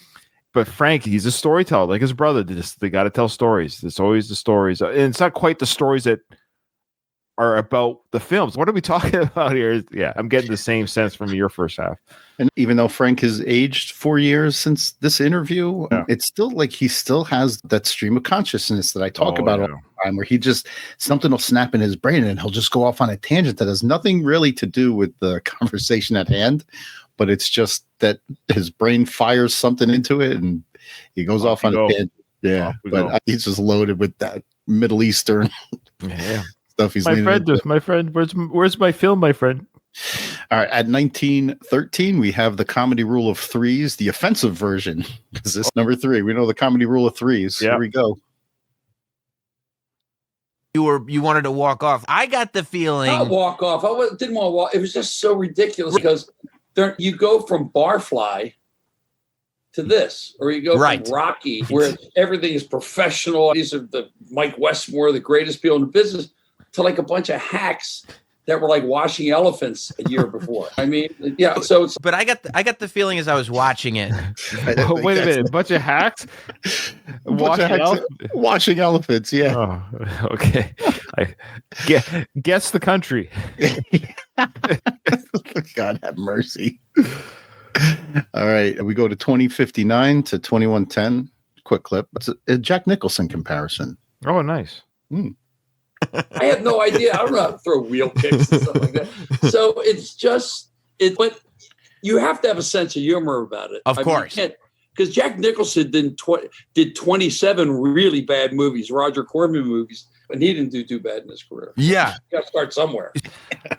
But Frank, he's a storyteller like his brother. They got to tell stories. It's always the stories, and it's not quite the stories that are about the films. What are we talking about here? Yeah, I'm getting the same sense from your first half. And even though Frank has aged 4 years since this interview, it's still like he still has that stream of consciousness that I talk about all the time, where he just, something will snap in his brain and he'll just go off on a tangent that has nothing really to do with the conversation at hand, but it's just that his brain fires something into it and he goes off on a tangent. Yeah, but he's just loaded with that Middle Eastern stuff. He's my friend. Where's my film, my friend? All right, at 1913, we have the comedy rule of threes, the offensive version. Is this number 3? We know the comedy rule of threes. Here we go. You wanted to walk off. I got the feeling. Not walk off. Didn't want to walk. It was just so ridiculous because you go from Barfly to this, or you go from Rocky, where everything is professional. These are the Mike Westmore, the greatest people in the business, to like a bunch of hacks that were like washing elephants a year before. I mean, yeah. So, but I got the feeling as I was watching it. Wait a minute, a bunch of hacks, washing elephants. Yeah. Oh, okay. Guess the country. God have mercy. All right, we go to 2059 to 2110. Quick clip. It's a Jack Nicholson comparison. Oh, nice. I have no idea. I don't know how to throw wheel kicks and stuff like that. So it's just but you have to have a sense of humor about it. Of course. Because Jack Nicholson did 27 really bad movies, Roger Corman movies, and he didn't do too bad in his career. Yeah. You got to start somewhere.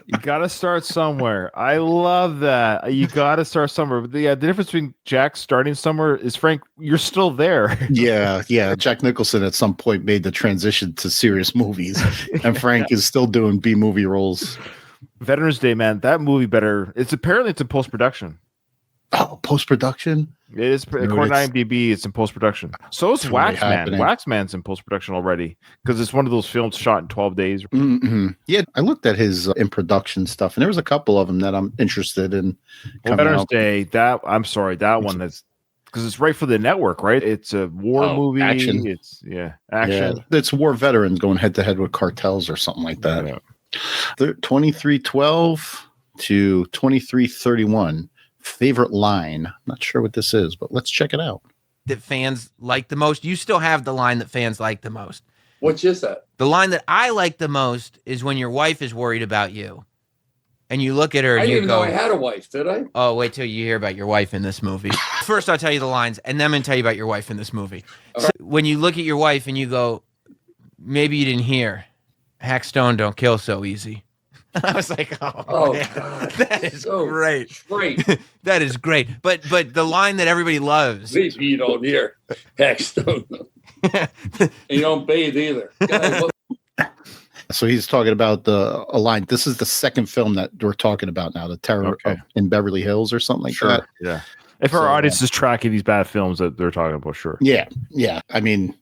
You got to start somewhere. I love that. You got to start somewhere. But the difference between Jack starting somewhere is, Frank, you're still there. Yeah. Jack Nicholson at some point made the transition to serious movies, and Frank is still doing B-movie roles. Veterans Day, man, that movie it's in post-production. Oh, post-production? It is, according to IMDb, it's in post-production. So is Waxman. Waxman's in post-production already because it's one of those films shot in 12 days. Mm-hmm. Yeah, I looked at his in-production stuff, and there was a couple of them that I'm interested in. Veterans Day, that one that's because it's right for the network, right? It's a war movie. Action. It's action. Yeah, it's war veterans going head-to-head with cartels or something like that. Yeah. 2312 to 2331. Favorite line. I'm not sure what this is, but let's check it out. That fans like the most. You still have the line that fans like the most. Which is that? The line that I like the most is when your wife is worried about you. And you look at her and you go, I didn't even know I had a wife, did I? Oh, wait till you hear about your wife in this movie. First, I'll tell you the lines, and then I'm going to tell you about your wife in this movie. So when you look at your wife and you go, maybe you didn't hear, Hack Stone don't kill so easy. I was like, oh man, God, that is so great. That is great. But the line that everybody loves. Maybe you don't hear, Hack Stone. And you don't bathe either. So he's talking about a line. This is the second film that we're talking about now, The Terror in Beverly Hills or something like that. Yeah. If our audience is tracking these bad films that they're talking about, sure. Yeah. I mean,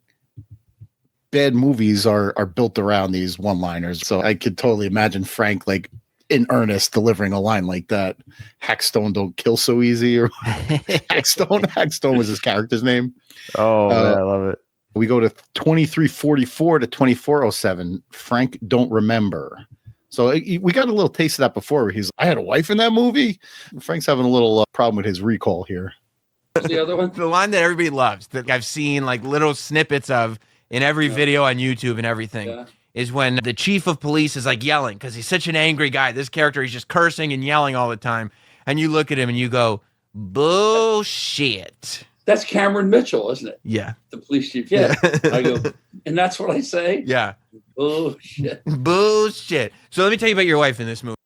bad movies are built around these one-liners. So I could totally imagine Frank, like, in earnest, delivering a line like that. Hack Stone don't kill so easy. Or Hack Stone was his character's name. Oh, man, I love it. We go to 2344 to 2407. Frank don't remember. So we got a little taste of that before. Where I had a wife in that movie. Frank's having a little problem with his recall here. What's the other one? The line that everybody loves, that I've seen like little snippets of in every video on YouTube and everything, is when the chief of police is like yelling because he's such an angry guy. This character, he's just cursing and yelling all the time. And you look at him and you go, bullshit. That's Cameron Mitchell, isn't it? Yeah. The police chief. Yeah. I go, and that's what I say? Yeah. Bullshit. Bullshit. So let me tell you about your wife in this movie.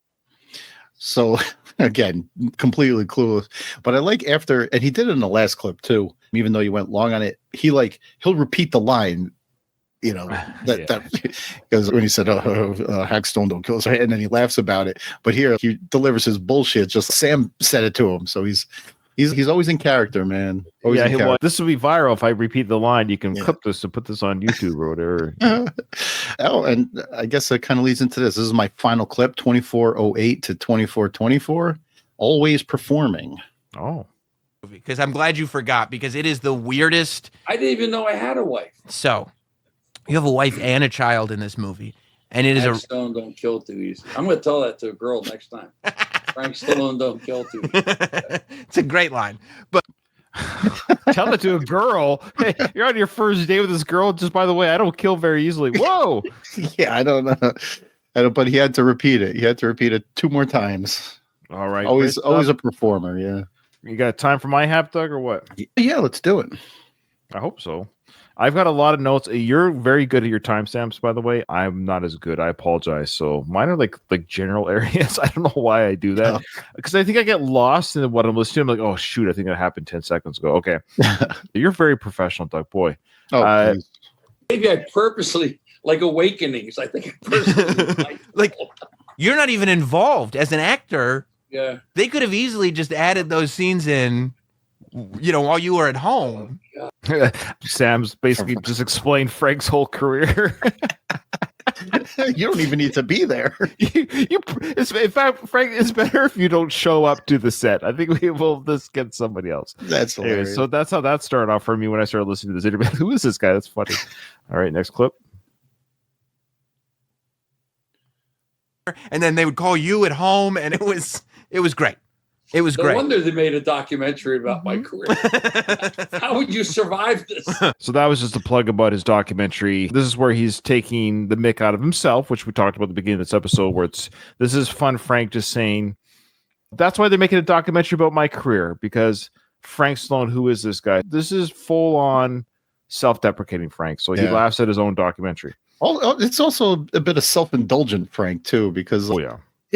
So again, completely clueless. But I like after, and he did it in the last clip too, even though you went long on it, he'll repeat the line, because when he said, Hackstone don't kill us, and then he laughs about it. But here he delivers his bullshit. Just Sam said it to him. So he's always in character, man. Always in character. This will be viral if I repeat the line. You can clip this and put this on YouTube or whatever. And I guess that kind of leads into this. This is my final clip, 2408 to 2424. Always performing. Oh. Because I'm glad you forgot, because it is the weirdest. I didn't even know I had a wife. So you have a wife and a child in this movie. And it is Stallone don't kill too easy. I'm going to tell that to a girl next time. Frank Stallone don't kill too easy. It's a great line. But tell it to a girl. Hey, you're on your first date with this girl. Just by the way, I don't kill very easily. Whoa. Yeah, I don't know. But he had to repeat it. He had to repeat it 2 more times. All right. Always a performer. Yeah. You got time for my hap, Doug, or what? Yeah, let's do it. I hope so. I've got a lot of notes. You're very good at your timestamps, by the way. I'm not as good. I apologize. So mine are like general areas. I don't know why I do that, because I think I get lost in what I'm listening to. I'm like, oh shoot, I think that happened 10 seconds ago. Okay, you're very professional, Doug. Boy, maybe I purposely like Awakenings. I think I purposely like you're not even involved as an actor. Yeah, they could have easily just added those scenes in, while you were at home. Sam's basically just explained Frank's whole career. You don't even need to be there. In fact, Frank, it's better if you don't show up to the set. I think we will just get somebody else. That's hilarious. Anyway, so that's how that started off for me when I started listening to this interview. Who is this guy? That's funny. All right, next clip. And then they would call you at home, and it was great. It was great. No wonder they made a documentary about my career. How would you survive this? So that was just a plug about his documentary. This is where he's taking the mick out of himself, which we talked about at the beginning of this episode, where this is fun Frank just saying, that's why they're making a documentary about my career, because Frank Stallone, who is this guy? This is full on self-deprecating Frank. So he laughs at his own documentary. It's also a bit of self-indulgent Frank too, because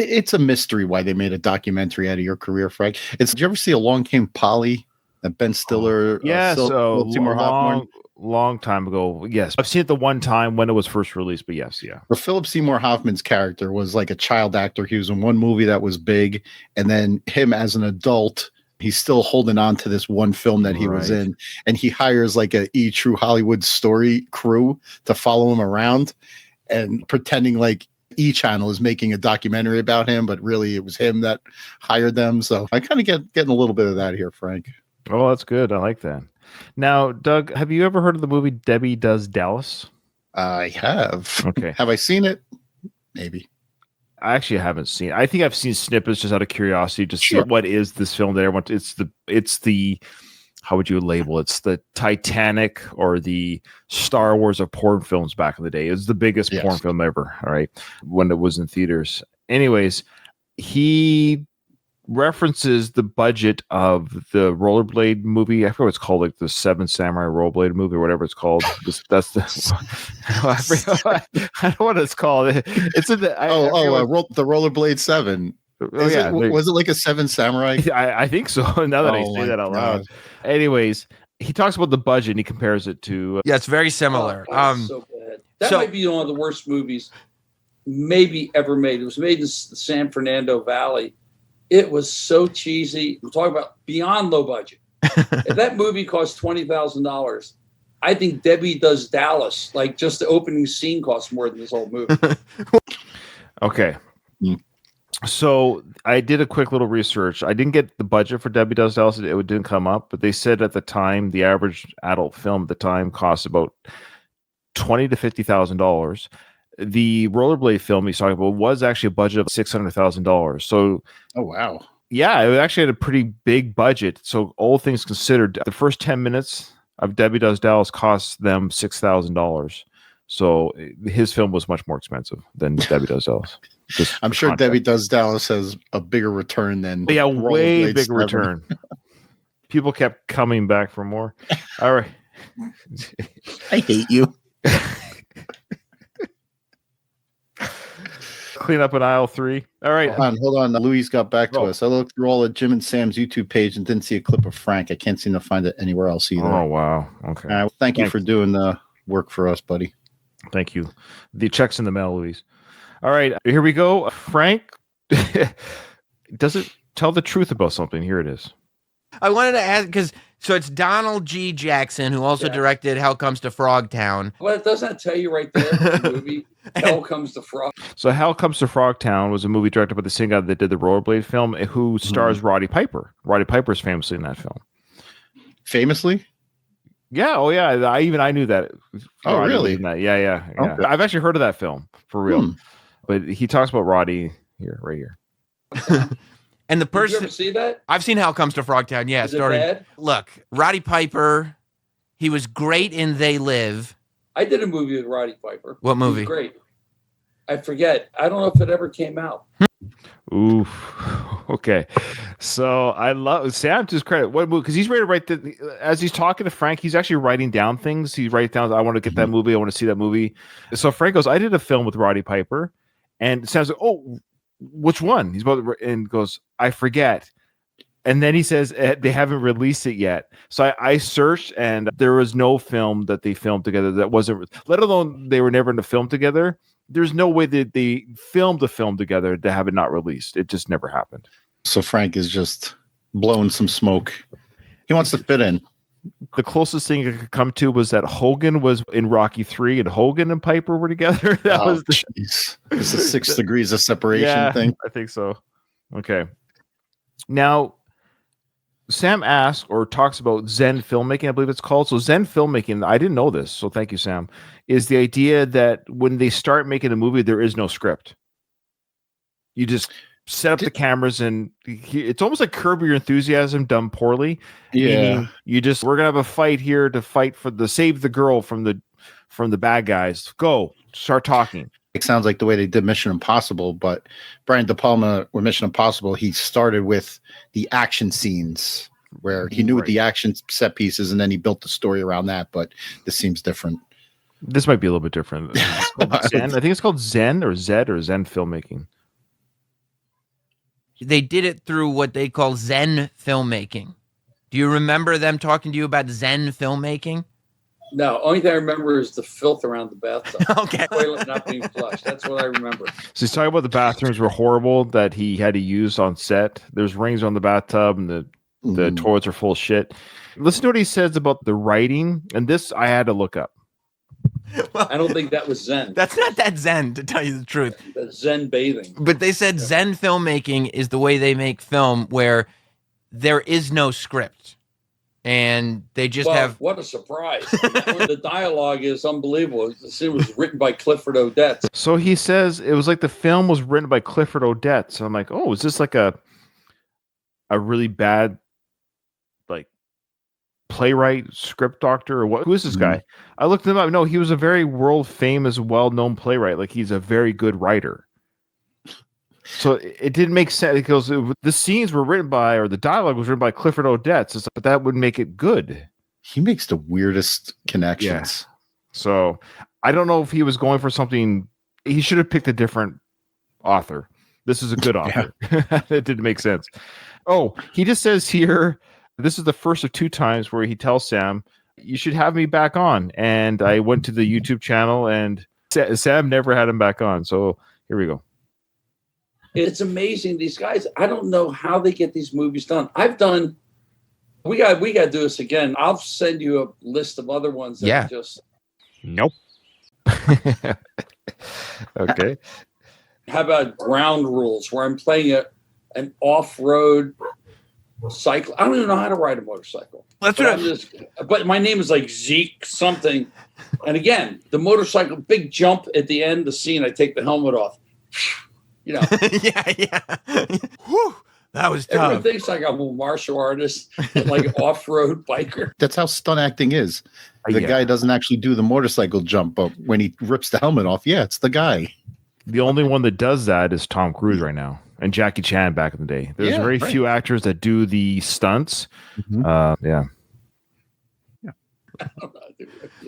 it's a mystery why they made a documentary out of your career, Frank. Did you ever see Along Came Polly? That Ben Stiller, Seymour Hoffman. Long time ago. Yes, I've seen it the one time when it was first released, but yes, yeah. But Philip Seymour Hoffman's character was like a child actor. He was in one movie that was big, and then him as an adult, he's still holding on to this one film that he was in, and he hires like a True Hollywood Story crew to follow him around and pretending like Channel is making a documentary about him, but really it was him that hired them. So I kind of getting a little bit of that here, Frank. Oh, that's good. I like that. Now, Doug, have you ever heard of the movie Debbie Does Dallas? I have. Okay. Have I seen it? Maybe. I actually haven't seen it. I think I've seen snippets just out of curiosity, just see what is this film that everyone. It's the how would you label it? It's the Titanic or the Star Wars of porn films back in the day. It was the biggest porn film ever, all right, when it was in theaters. Anyways, he references the budget of the Rollerblade movie. I forget what it's called, like the Seven Samurai Rollerblade movie or whatever it's called. That's the I don't know what it's called. It's in the the Rollerblade 7. Was it like a Seven Samurai? I think so. Now that I say that out loud. Anyways, he talks about the budget and he compares it to. Yeah, it's very similar. So bad. That might be one of the worst movies maybe ever made. It was made in the San Fernando Valley. It was so cheesy. We're talking about beyond low budget. If that movie cost $20,000, I think Debbie Does Dallas, like just the opening scene, costs more than this whole movie. Okay. So I did a quick little research. I didn't get the budget for Debbie Does Dallas. It didn't come up, but they said at the time the average adult film at the time cost about $20,000 to $50,000. the Rollerblade film he's talking about was actually a budget of $600,000. So, Oh wow. yeah, it actually had a pretty big budget. So, all things considered, the first 10 minutes of Debbie Does Dallas cost them $6,000. So, his film was much more expensive than Debbie Does Dallas. I'm sure Debbie Does Dallas has a bigger return than yeah, way Rollerblade bigger 7. return. People kept coming back for more. All right. I hate you. Clean up in aisle 3. All right. Hold on. Louise got back to Oh. us. I looked through all of Jim and Sam's YouTube page and didn't see a clip of Frank. I can't seem to find it anywhere else either. Oh, wow. Okay. Thank you for doing the work for us, buddy. Thank you. The check's in the mail, Louise. All right. Here we go. Frank doesn't tell the truth about something. Here it is. I wanted to ask because it's Donald G. Jackson who also directed Hell Comes to Frogtown. Well, doesn't that tell you right there? The movie Hell Comes to Frog. So Hell Comes to Frogtown was a movie directed by the same guy that did the Rollerblade film, who stars Roddy Piper. Roddy Piper's famously in that film. Famously? Yeah. Oh, yeah. I knew that. Oh, Roddy really? was in that. Yeah. Okay. I've actually heard of that film for real. But he talks about Roddy right here. And the Did you person ever see that? I've seen Hell Comes to Frogtown. Yeah, Is it bad? Look, Roddy Piper, he was great in They Live. I did a movie with Roddy Piper. What He was movie? great. I forget. I don't know if it ever came out. Oof. Okay. So I love Sam to his credit. What movie? Because he's ready to write as he's talking to Frank, he's actually writing down things. He writes down, I want to get that movie. I want to see that movie. So Frank goes, I did a film with Roddy Piper. And Sam's like, oh, which one? He's about to, and goes, I forget. And then he says they haven't released it yet. So I searched, and there was no film that they filmed together that wasn't, let alone they were never in a film together. There's no way that they filmed a film together to have it not released. It just never happened. So Frank is just blowing some smoke. He wants to fit in. The closest thing I could come to was that Hogan was in Rocky 3 and Hogan and Piper were together. That was jeez. It's the 6 degrees of separation thing. I think so. Okay. Now, Sam asks or talks about Zen filmmaking, I believe it's called. So Zen filmmaking, I didn't know this, so thank you, Sam, is the idea that when they start making a movie, there is no script. You just set up the cameras, and it's almost like Curb Your Enthusiasm done poorly. Yeah. Meaning we're gonna have a fight here to fight for save the girl from the bad guys. Go, start talking. It sounds like the way they did Mission Impossible, but Brian De Palma with Mission Impossible, he started with the action scenes where he knew the action set pieces, and then he built the story around that. But this seems different. This might be a little bit different. Zen. I think it's called Zen or Zed or Zen filmmaking. They did it through what they call Zen filmmaking. Do you remember them talking to you about Zen filmmaking? No, only thing I remember is the filth around the bathtub. Okay. Toilet not being flushed. That's what I remember. So he's talking about the bathrooms were horrible that he had to use on set. There's rings on the bathtub, and the toilets are full of shit. Listen to what he says about the writing, and this I had to look up. Well, I don't think that was Zen. That's not that Zen, to tell you the truth. That's Zen bathing. But they said Zen filmmaking is the way they make film where there is no script. And they just have... What a surprise. The dialogue is unbelievable. It was written by Clifford Odets. So he says it was like the film was written by Clifford Odets. So I'm like, oh, is this like a really bad playwright, script doctor, or what? Who is this guy? I looked him up. No, he was a very world famous, well-known playwright. Like, he's a very good writer. So it didn't make sense because the scenes were written by, or the dialogue was written by Clifford Odets, but that would make it good. He makes the weirdest connections. Yeah. So I don't know if he was going for something. He should have picked a different author. This is a good author. It didn't make sense. Oh, he just says here, this is the first of 2 times where he tells Sam, you should have me back on. And I went to the YouTube channel, and Sam never had him back on. So here we go. It's amazing. These guys, I don't know how they get these movies done. We got to do this again. I'll send you a list of other ones that are just... Nope. Okay. How about Ground Rules, where I'm playing an off-road cycle. I don't even know how to ride a motorcycle. That's But what but my name is like Zeke something. And again, the motorcycle, big jump at the end, the scene, I take the helmet off. You know, yeah. Whew, that was tough. everyone thinks like I'm a martial artist, like an off-road biker. That's how stunt acting is. The Yeah. guy doesn't actually do the motorcycle jump, but when he rips the helmet off, yeah, it's the guy. The only one that does that is Tom Cruise right now, and Jackie Chan back in the day. There's Yeah, very right. few actors that do the stunts. Mhm. Yeah.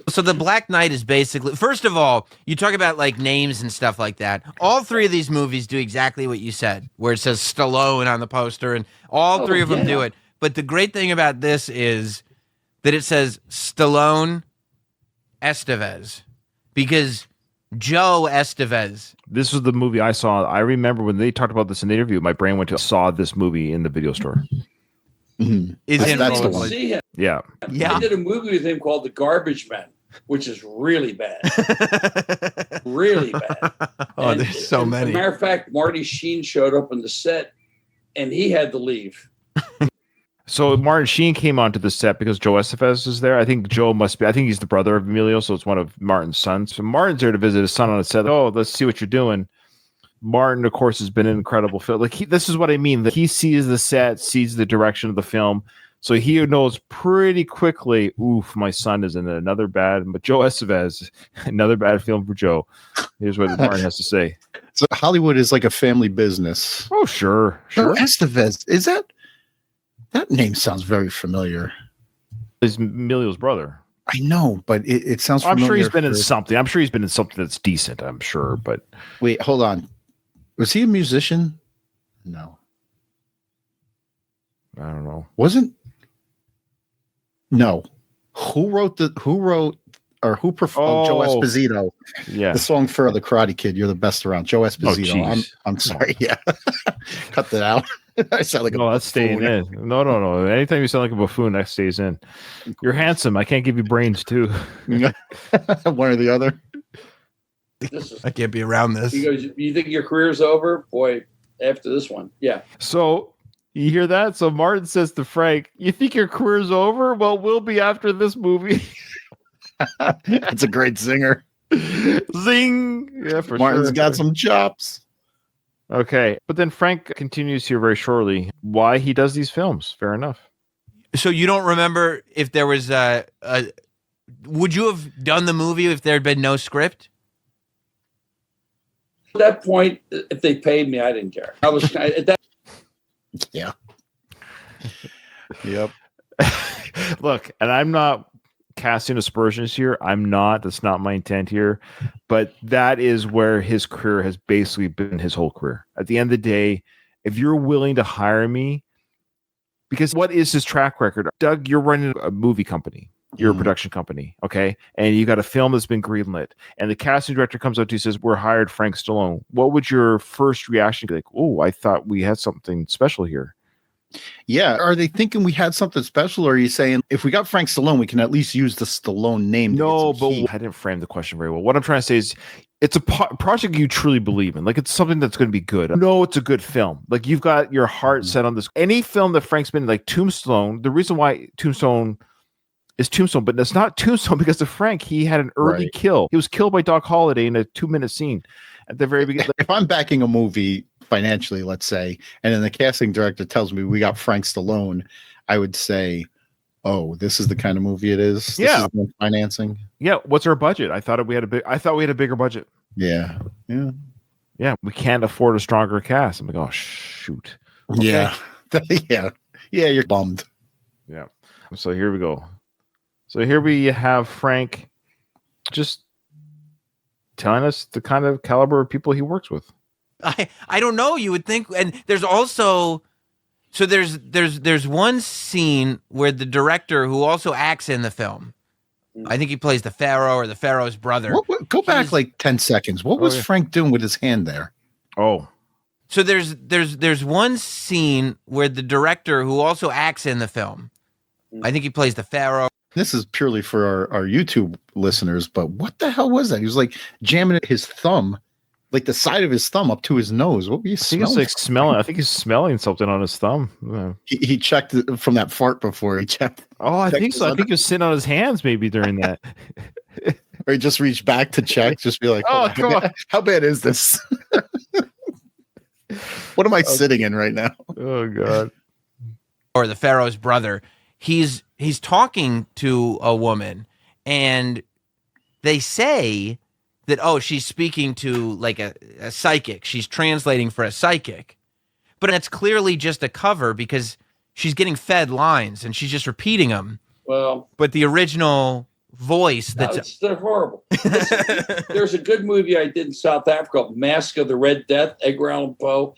So the Black Knight is basically, first of all, you talk about like names and stuff like that. All three of these movies do exactly what you said, where it says Stallone on the poster, and all three of them do it. But the great thing about this is that it says Stallone Estevez, because Joe Estevez. This was the movie I saw. I remember when they talked about this in the interview, my brain went to saw this movie in the video store. Mhm. Is in That's the Rollerblade. one. See him. Yeah. Yeah. I did a movie with him called The Garbage Man, which is really bad. Really bad. Oh, And- there's so and many. As a matter of fact, Marty Sheen showed up on the set and he had to leave. So Martin Sheen came onto the set because Joe Estevez is there. I think Joe must be. I think he's the brother of Emilio, so it's one of Martin's sons. So Martin's there to visit his son on the set. Oh, let's see what you're doing. Martin, of course, has been an incredible film. Like this is what I mean. That he sees the set, sees the direction of the film, so he knows pretty quickly. Oof, my son is in another bad. But Joe Estevez, another bad film for Joe. Here's what Martin has to say. So Hollywood is like a family business. Oh, sure. Joe Estevez, is that name sounds very familiar. He's Emilio's brother. I know, but it sounds I'm familiar. sure he's been in for- something. I'm sure he's been in something that's decent. I'm sure, but Wait, hold on. Was he a musician? No. I don't know. Wasn't? No. Who wrote Joe Oh. Esposito, Yeah. the song for the Karate Kid, You're the Best Around. Joe Esposito. jeez. I'm sorry. Yeah. Cut that out. I sound like a No, that's staying buffoon. in. No. Anytime you sound like a buffoon, that stays in. You're handsome. I can't give you brains too. One or the other. This is, I can't be around this. he goes, you think your career's over? Boy, after this one. Yeah. So you hear that? So Martin says to Frank, "You think your career's over? Well, we'll be after this movie." That's a great singer. Zing! Yeah, for Martin's sure. got some chops. Okay, but then Frank continues here very shortly why he does these films. Fair enough. So you don't remember if there was would you have done the movie if there had been no script? At that point, if they paid me, I didn't care. I was at that. Yeah. Yep. Look, and I'm not casting aspersions here. I'm not. That's not my intent here. But that is where his career has basically been his whole career. At the end of the day, if you're willing to hire me, because what is his track record? Doug, you're running a movie company. You're a production company, okay? And you got a film that's been greenlit. And the casting director comes up to you and says, "We're hired Frank Stallone." What would your first reaction be? Like, "Oh, I thought we had something special here." Yeah. Are they thinking we had something special? Or are you saying if we got Frank Stallone, we can at least use the Stallone name? to get No, some but heat? I didn't frame the question very well. What I'm trying to say is it's a project you truly believe in. Like it's something that's going to be good. No, it's a good film. Like you've got your heart set on this. Any film that Frank's been in, like Tombstone, the reason why Tombstone is Tombstone, but it's not Tombstone because of Frank. He had an early Right. kill. He was killed by Doc Holliday in a 2-minute scene at the very beginning. If I'm backing a movie financially, let's say, and then the casting director tells me we got Frank Stallone, I would say, "Oh, this is the kind of movie it is." This Yeah. is the financing. Yeah, what's our budget? I thought we had a bigger budget. Yeah. Yeah. Yeah, we can't afford a stronger cast. I'm like, oh shoot. Yeah. Yeah. Yeah. You're bummed. Yeah. So here we go. So here we have Frank just telling us the kind of caliber of people he works with. I don't know. You would think, and there's also there's one scene where the director who also acts in the film, I think he plays the Pharaoh or the Pharaoh's brother. Go back He's- like 10 seconds. What was yeah. Frank doing with his hand there? Oh, So there's one scene where the director who also acts in the film, I think he plays the Pharaoh. This is purely for our YouTube listeners, but what the hell was that? He was like jamming his thumb like the side of his thumb up to his nose. What were you I think it's smelling? like smelling. I think he's smelling something on his thumb. He checked from that fart before. He checked. Oh, I think his so. I under- think he was sitting on his hands maybe during that. Or he just reached back to check. Just be like, Oh, "Hold come on. how bad is this? What am I sitting in right now?" Oh God. Or the Pharaoh's brother, he's talking to a woman, and they say that, oh, she's speaking to like a psychic. She's translating for a psychic. But it's clearly just a cover because she's getting fed lines and she's just repeating them. Well, But the original voice they're horrible. Listen, there's a good movie I did in South Africa called Mask of the Red Death, Edgar Allan Poe.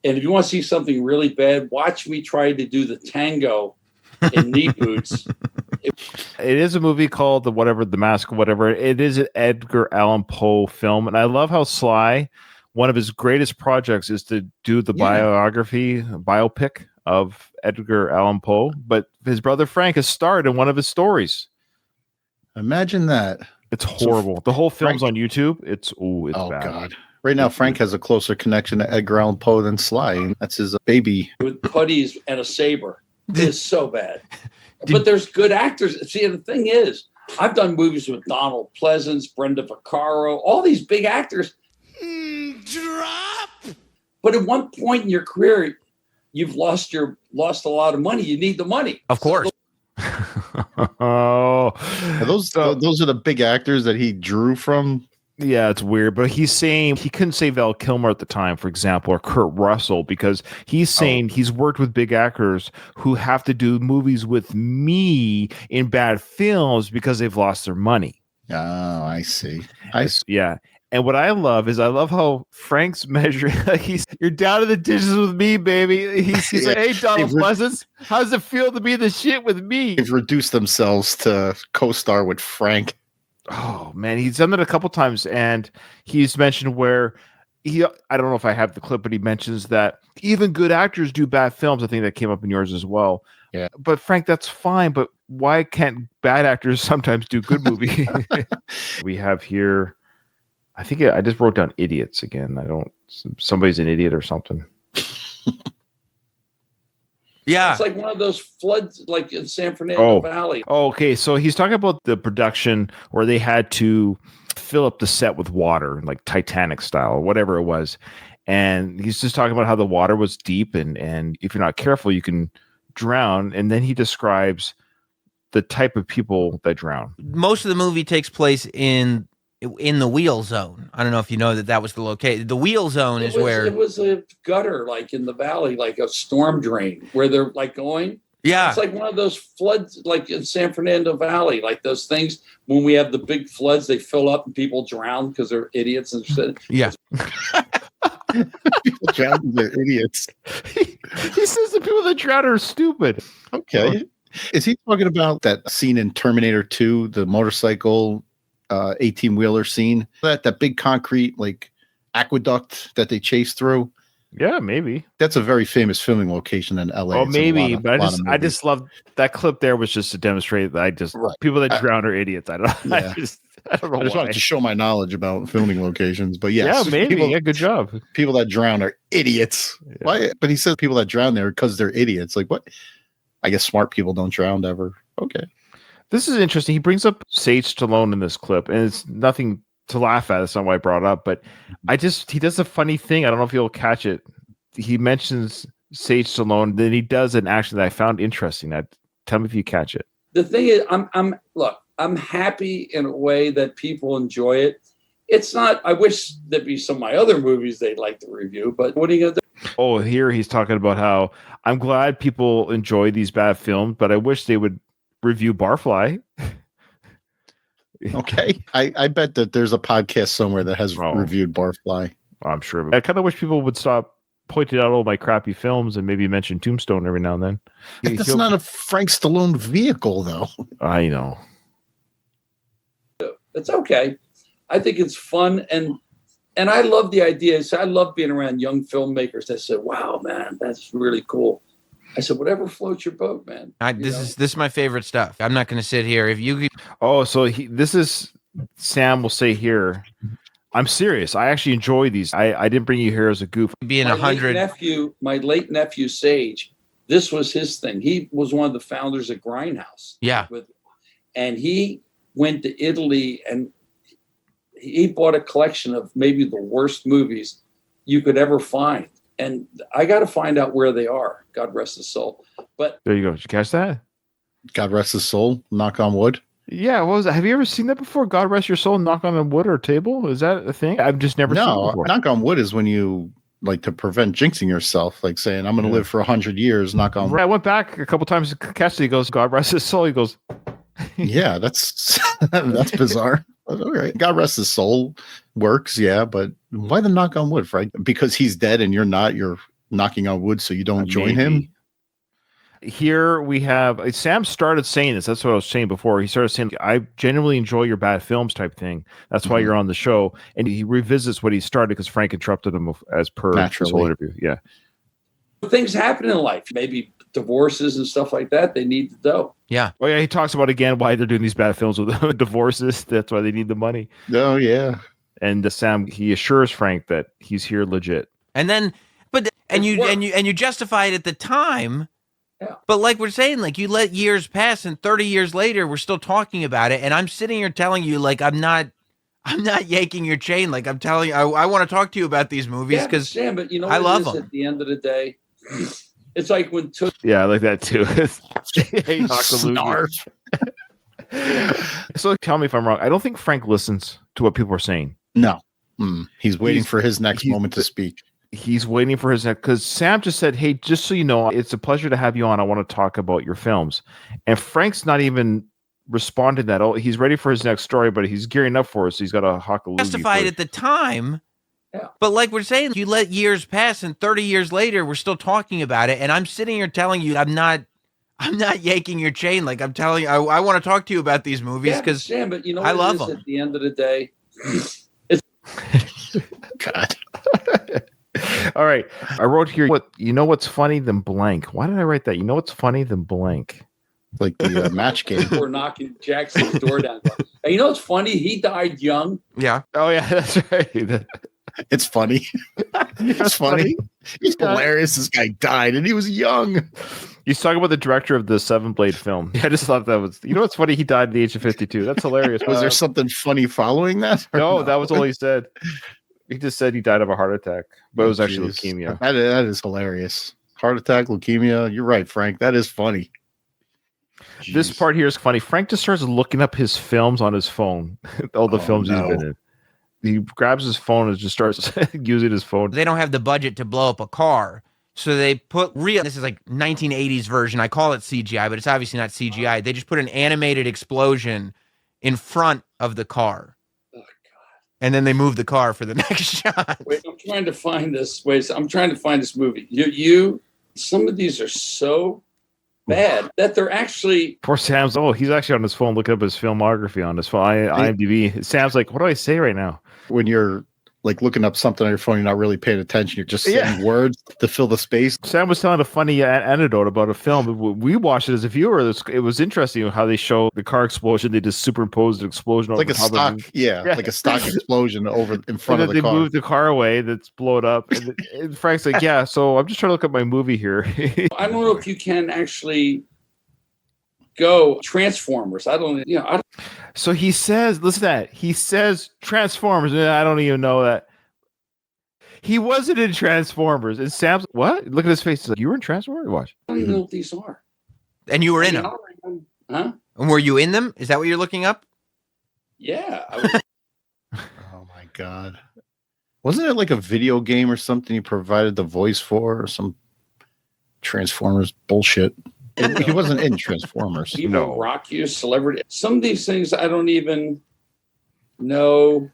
And if you want to see something really bad, watch me try to do the tango in knee boots. It is a movie called The Mask, whatever. It is an Edgar Allan Poe film. And I love how Sly, one of his greatest projects is to do the biopic of Edgar Allan Poe. But his brother Frank has starred in one of his stories. Imagine that. It's horrible. The whole film's Frank- on YouTube. It's Oh bad. God. Right now, Frank has a closer connection to Edgar Allan Poe than Sly. That's his baby. With putties and a saber. It's so bad. But there's good actors. See, the thing is, I've done movies with Donald Pleasance, Brenda Vaccaro, all these big actors. But at one point in your career, you've lost a lot of money. You need the money. Of course. Oh, Those are the big actors that he drew from. Yeah, it's weird, but he's saying he couldn't say Val Kilmer at the time, for example, or Kurt Russell, because he's saying he's worked with big actors who have to do movies with me in bad films because they've lost their money. Oh, I see. Yeah. And what I love how Frank's measuring. You're down to the dishes with me, baby. He's like, hey, Donald Pleasance, how does it feel to be the shit with me? They've reduced themselves to co-star with Frank. Oh man, he's done that a couple times, and he's mentioned where I don't know if I have the clip, but he mentions that even good actors do bad films. I think that came up in yours as well. Yeah. But Frank, that's fine, but why can't bad actors sometimes do good movies? We have here, I think I just wrote down idiots again. Somebody's an idiot or something. Yeah. It's like one of those floods like in San Fernando Valley. Oh, okay. So he's talking about the production where they had to fill up the set with water, like Titanic style or whatever it was. And he's just talking about how the water was deep and if you're not careful, you can drown. And then he describes the type of people that drown. Most of the movie takes place in the wheel zone. I don't know if you know that was the location. The wheel zone is where it was a gutter, like in the valley, like a storm drain where they're like going. Yeah. It's like one of those floods, like in San Fernando Valley, like those things when we have the big floods, they fill up and people drown because they're idiots and shit. Yeah. People drown because they're idiots. He says the people that drown are stupid. Okay. Is he talking about that scene in Terminator 2, the motorcycle 18-wheeler scene? That big concrete like aqueduct that they chase through? Yeah, maybe. That's a very famous filming location in LA. Oh, It's in maybe, a but lot of I just love that clip. There was just to demonstrate that people that drown are idiots. I don't know. Yeah. I don't know. I just why. wanted to show my knowledge about filming locations, but yes, Yeah, maybe. Good job. People that drown are idiots. Yeah. Why? But he says people that drown there because they're idiots. Like what? I guess smart people don't drown ever. Okay. This is interesting. He brings up Sage Stallone in this clip, and it's nothing to laugh at. That's not why I brought it up, but he does a funny thing. I don't know if you'll catch it. He mentions Sage Stallone, then he does an action that I found interesting. Tell me if you catch it. The thing is, I'm happy in a way that people enjoy it. It's not, I wish there'd be some of my other movies they'd like to review, but what are you going to do? Oh, here he's talking about how I'm glad people enjoy these bad films, but I wish they would review Barfly. Okay. I bet that there's a podcast somewhere that has reviewed Barfly. I'm sure. I kind of wish people would stop pointing out all my crappy films and maybe mention Tombstone every now and then. That's not a Frank Stallone vehicle, though. I know. It's okay. I think it's fun, and I love the idea. So I love being around young filmmakers that say, "Wow, man, that's really cool." I said, "Whatever floats your boat, man." This is my favorite stuff. I'm not going to sit here if you. Oh, so this is Sam will say here. I'm serious. I actually enjoy these. I didn't bring you here as a goof. Being 100. My late nephew Sage, this was his thing. He was one of the founders of Grindhouse. Yeah. And he went to Italy and he bought a collection of maybe the worst movies you could ever find. And I got to find out where they are. God rest his soul. But there you go. Did you catch that? God rest his soul. Knock on wood. Yeah, what was that? Have you ever seen that before? God rest your soul, knock on a wood or a table? Is that a thing? I've just never seen it before. Knock on wood is when you like to prevent jinxing yourself, like saying, I'm going to live for 100 years, knock on wood. I went back a couple times to catch it. He goes, God rest his soul. He goes, yeah, that's bizarre. All right. God rest his soul works, yeah, but why the knock on wood, Frank? Because he's dead and you're not, you're knocking on wood so you don't join him? Here we have Sam started saying this. That's what I was saying before. He started saying, I genuinely enjoy your bad films type thing. That's why you're on the show. And he revisits what he started because Frank interrupted him as per his whole interview. Yeah. Things happen in life. Maybe divorces and stuff like that. They need the dough. Yeah. Oh, yeah. He talks about again why they're doing these bad films with divorces. That's why they need the money. Oh, yeah. And Sam, he assures Frank that he's here legit. And then, you justify it at the time. Yeah. But like we're saying, like you let years pass and 30 years later, we're still talking about it. And I'm sitting here telling you, like, I'm not yanking your chain. Like I'm telling you, I want to talk to you about these movies because but you know, I love them. At the end of the day, it's like when yeah, I like that too. Snark. So tell me if I'm wrong. I don't think Frank listens to what people are saying. No. He's waiting for his next moment to speak. He's waiting for his next, because Sam just said, hey, just so you know, it's a pleasure to have you on. I want to talk about your films. And Frank's not even responding to that. Oh, he's ready for his next story, but he's gearing up for it. So he's got a hock a loogie. Justified at the time. Yeah. But like we're saying, you let years pass and 30 years later, we're still talking about it. And I'm sitting here telling you, I'm not yanking your chain. Like I'm telling you, I want to talk to you about these movies because but you know, I love them. At the end of the day, God. All right. I wrote here, what's funny than blank? Why did I write that? You know what's funny than blank? Like the match game. We're knocking Jackson's door down. And you know what's funny? He died young. Yeah. Oh, yeah, that's right. It's funny. It's funny. It's hilarious. This guy died and he was young. He's talking about the director of the Seven Blade film. I just thought that was, you know what's funny? He died at the age of 52. That's hilarious. Was there something funny following that? No, that was all he said. He just said he died of a heart attack, but it was actually leukemia. That is hilarious. Heart attack, leukemia. You're right, Frank. That is funny. Jeez. This part here is funny. Frank just starts looking up his films on his phone. All the films he's been in. He grabs his phone and just starts using his phone. They don't have the budget to blow up a car. So they put this is like 1980s version. I call it CGI, but it's obviously not CGI. They just put an animated explosion in front of the car. And then they move the car for the next shot. Wait, I'm trying to find this. I'm trying to find this movie. Some of these are so bad that they're actually. Poor Sam's. Oh, he's actually on his phone looking up his filmography on his phone. IMDb. Sam's like, what do I say right now? When you're like looking up something on your phone, you're not really paying attention. You're just saying words to fill the space. Sam was telling a funny anecdote about a film. We watched it as a viewer. It was interesting how they show the car explosion. They just superimposed an explosion over like a stock, like a stock explosion over in front of the car. They moved the car away that's blown up. And Frank's like, yeah, so I'm just trying to look at my movie here. I don't know if you can actually go Transformers. So he says, listen to that. He says Transformers, and I don't even know that. He wasn't in Transformers. And Sam's, what? Look at his face. He's like, you were in Transformers? Watch. I don't even know what these are. And you were in them? Huh? And were you in them? Is that what you're looking up? Yeah. Oh, my God. Wasn't it like a video game or something he provided the voice for or some Transformers bullshit? He wasn't in Transformers. People rock you, celebrity. Some of these things I don't even know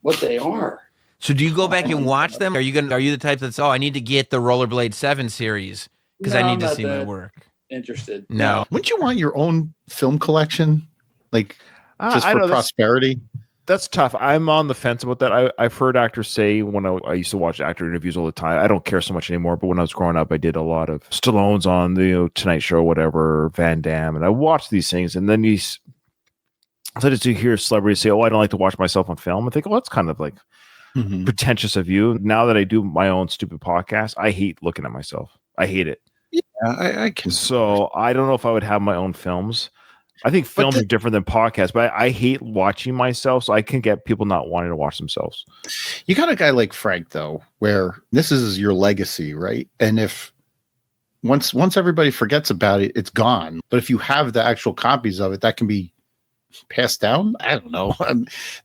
what they are. So do you go back and watch them? Are you the type that's I need to get the Rollerblade 7 series because I need to see my work? Interested. No. Wouldn't you want your own film collection? Like just for prosperity? That's tough. I'm on the fence about that. I've heard actors say when I used to watch actor interviews all the time. I don't care so much anymore, but when I was growing up, I did a lot of Stallone's on the Tonight Show, whatever, Van Damme, and I watched these things. And then So just to hear celebrities say, "Oh, I don't like to watch myself on film," I think, "Oh, that's kind of like pretentious of you." Now that I do my own stupid podcast, I hate looking at myself. I hate it. Yeah, I can. So I don't know if I would have my own films. I think films are different than podcasts, but I hate watching myself, so I can get people not wanting to watch themselves. You got a guy like Frank, though, where this is your legacy, right? And if once everybody forgets about it, it's gone. But if you have the actual copies of it, that can be passed down. I don't know.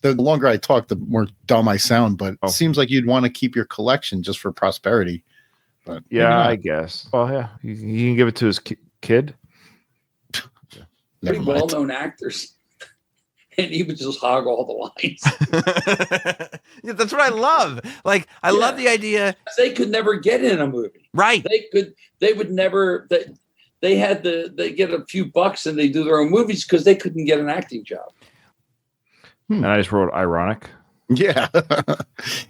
The longer I talk, the more dumb I sound. But it seems like you'd want to keep your collection just for prosperity. But yeah, I guess. Well, yeah, he can give it to his kid. Pretty well-known actors, and he would just hog all the lines. Yeah, that's what I love. Like, I love the idea. They could never get in a movie, right? They would never. They get a few bucks and they do their own movies because they couldn't get an acting job. And I just wrote ironic. Yeah,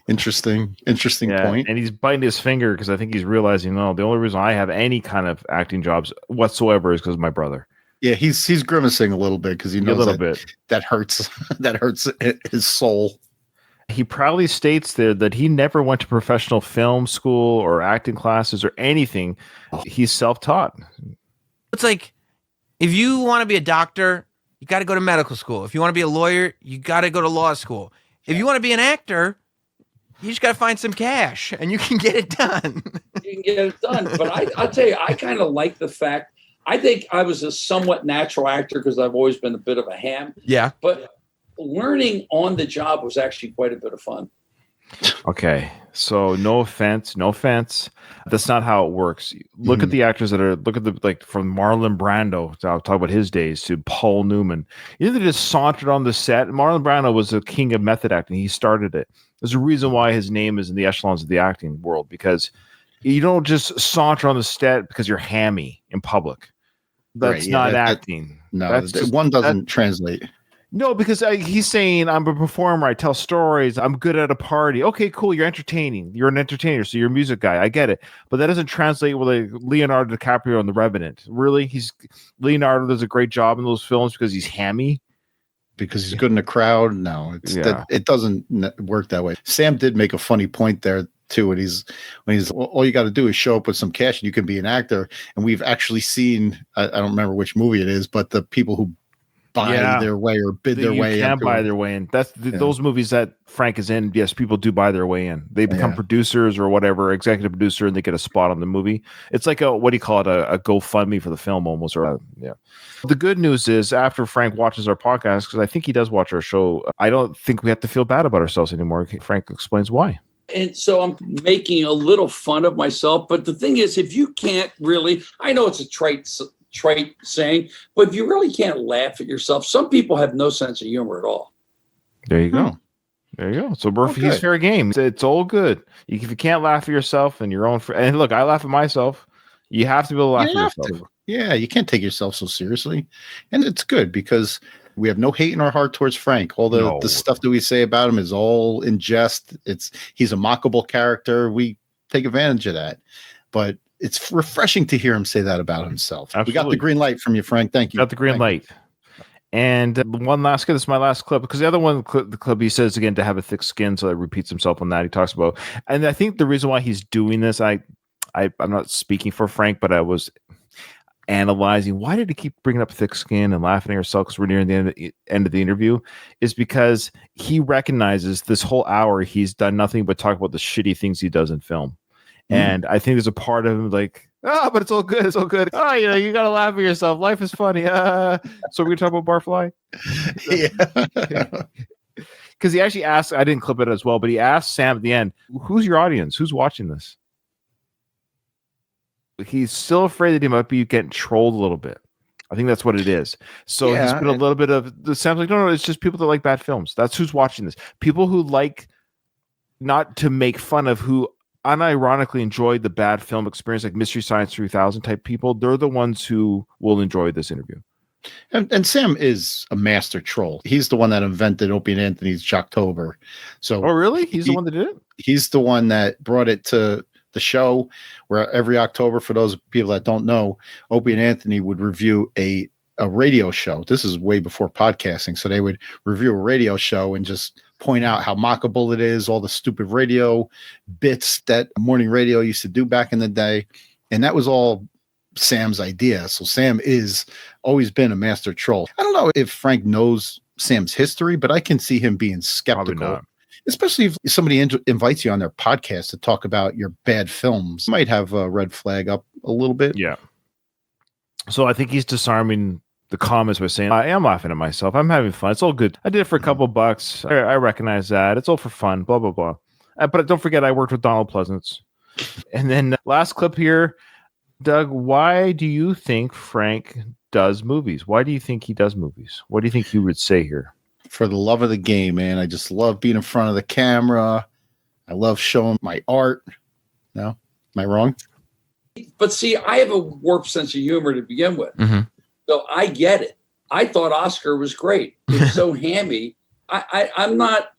interesting point. And he's biting his finger because I think he's realizing, no, the only reason I have any kind of acting jobs whatsoever is because of my brother. Yeah, he's grimacing a little bit because he knows that hurts. That hurts his soul. He proudly states there that he never went to professional film school or acting classes or anything. He's self-taught. It's like, if you want to be a doctor, you got to go to medical school. If you want to be a lawyer, you got to go to law school. If you want to be an actor, you just got to find some cash and you can get it done. You can get it done. But I'll tell you, I kind of like the fact. I think I was a somewhat natural actor because I've always been a bit of a ham. Yeah. But learning on the job was actually quite a bit of fun. Okay. So no offense. That's not how it works. Look at the actors from Marlon Brando. I'll talk about his days to Paul Newman. You know, they just sauntered on the set. Marlon Brando was the king of method acting. He started it. There's a reason why his name is in the echelons of the acting world, because you don't just saunter on the set because you're hammy in public. That's not acting. One doesn't translate. No, because he's saying, I'm a performer. I tell stories. I'm good at a party. Okay, cool. You're entertaining. You're an entertainer. So you're a music guy. I get it. But that doesn't translate with Leonardo DiCaprio in The Revenant. Really? Leonardo does a great job in those films because he's hammy? Because he's good in a crowd? No, it doesn't work that way. Sam did make a funny point there too. When he's all you got to do is show up with some cash and you can be an actor. And we've actually seen, I don't remember which movie it is, but the people who buy their way or bid their way in. You can buy their way in. That's those movies that Frank is in. Yes, people do buy their way in. They become producers or whatever, executive producer, and they get a spot on the movie. It's like a GoFundMe for the film almost. The good news is, after Frank watches our podcast, because I think he does watch our show, I don't think we have to feel bad about ourselves anymore. Frank explains why. And so I'm making a little fun of myself. But the thing is, if you can't really, I know it's a trite saying, but if you really can't laugh at yourself, some people have no sense of humor at all. There you go. There you go. So he's fair game. It's all good. If you can't laugh at yourself and your own and look, I laugh at myself. You have to be able to laugh at yourself. Yeah, you can't take yourself so seriously. And it's good because we have no hate in our heart towards Frank. All the stuff that we say about him is all in jest. He's a mockable character. We take advantage of that. But it's refreshing to hear him say that about himself. Absolutely. We got the green light from you, Frank. Thank you. Got the green light. And one last clip. This is my last clip, because the other one, the clip, he says again to have a thick skin, so it repeats himself on that. He talks about, and I think the reason why he's doing this, I'm not speaking for Frank, but I was analyzing why did he keep bringing up thick skin and laughing at yourself because we're nearing the end of the interview, is because he recognizes this whole hour he's done nothing but talk about the shitty things he does in film. And I think there's a part of him like, but it's all good. It's all good. Oh, you got to laugh at yourself. Life is funny. So we're going to talk about Barfly? Yeah. Because he actually asked, I didn't clip it as well, but he asked Sam at the end, who's your audience? Who's watching this? He's still afraid that he might be getting trolled a little bit. I think that's what it is. So he's been a little bit of, Sam's like, no, it's just people that like bad films. That's who's watching this. People who like not to make fun of, who unironically enjoyed the bad film experience, like Mystery Science 3000 type people. They're the ones who will enjoy this interview. And Sam is a master troll. He's the one that invented Opie and Anthony's Shocktober. So, oh, really? He's the one that did it? He's the one that brought it to the show, where every October, for those people that don't know, Opie and Anthony would review a a radio show. This is way before podcasting. So they would review a radio show and just point out how mockable it is, all the stupid radio bits that morning radio used to do back in the day. And that was all Sam's idea. So Sam is always been a master troll. I don't know if Frank knows Sam's history, but I can see him being skeptical, especially if somebody invites you on their podcast to talk about your bad films. Might have a red flag up a little bit. Yeah. So I think he's disarming the comments by saying, I am laughing at myself. I'm having fun. It's all good. I did it for a couple bucks. I recognize that. It's all for fun, blah, blah, blah. But don't forget, I worked with Donald Pleasance. And then last clip here, Doug, why do you think Frank does movies? Why do you think he does movies? What do you think he would say here? For the love of the game, man. I just love being in front of the camera. I love showing my art. No? Am I wrong? But see, I have a warped sense of humor to begin with. Mm-hmm. So I get it. I thought Oscar was great. It's so hammy. I'm not,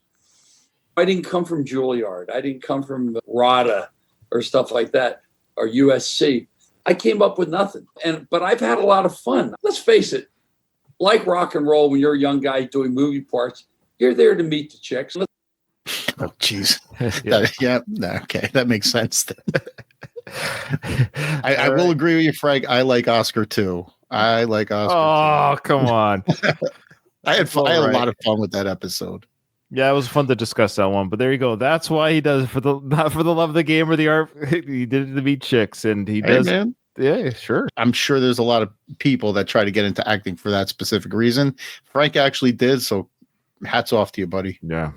I didn't come from Juilliard. I didn't come from RADA or stuff like that, or USC. I came up with nothing. But I've had a lot of fun. Let's face it, like rock and roll, when you're a young guy doing movie parts, you're there to meet the chicks. Oh, jeez. Okay. That makes sense. I will agree with you, Frank. I like Oscar too. Oh, come on. I had fun. I had a lot of fun with that episode. Yeah, it was fun to discuss that one. But there you go. That's why he does it not for the love of the game or the art. He did it to meet chicks, and he does. Man. Yeah, sure. I'm sure there's a lot of people that try to get into acting for that specific reason. Frank actually did. So hats off to you, buddy. Yeah.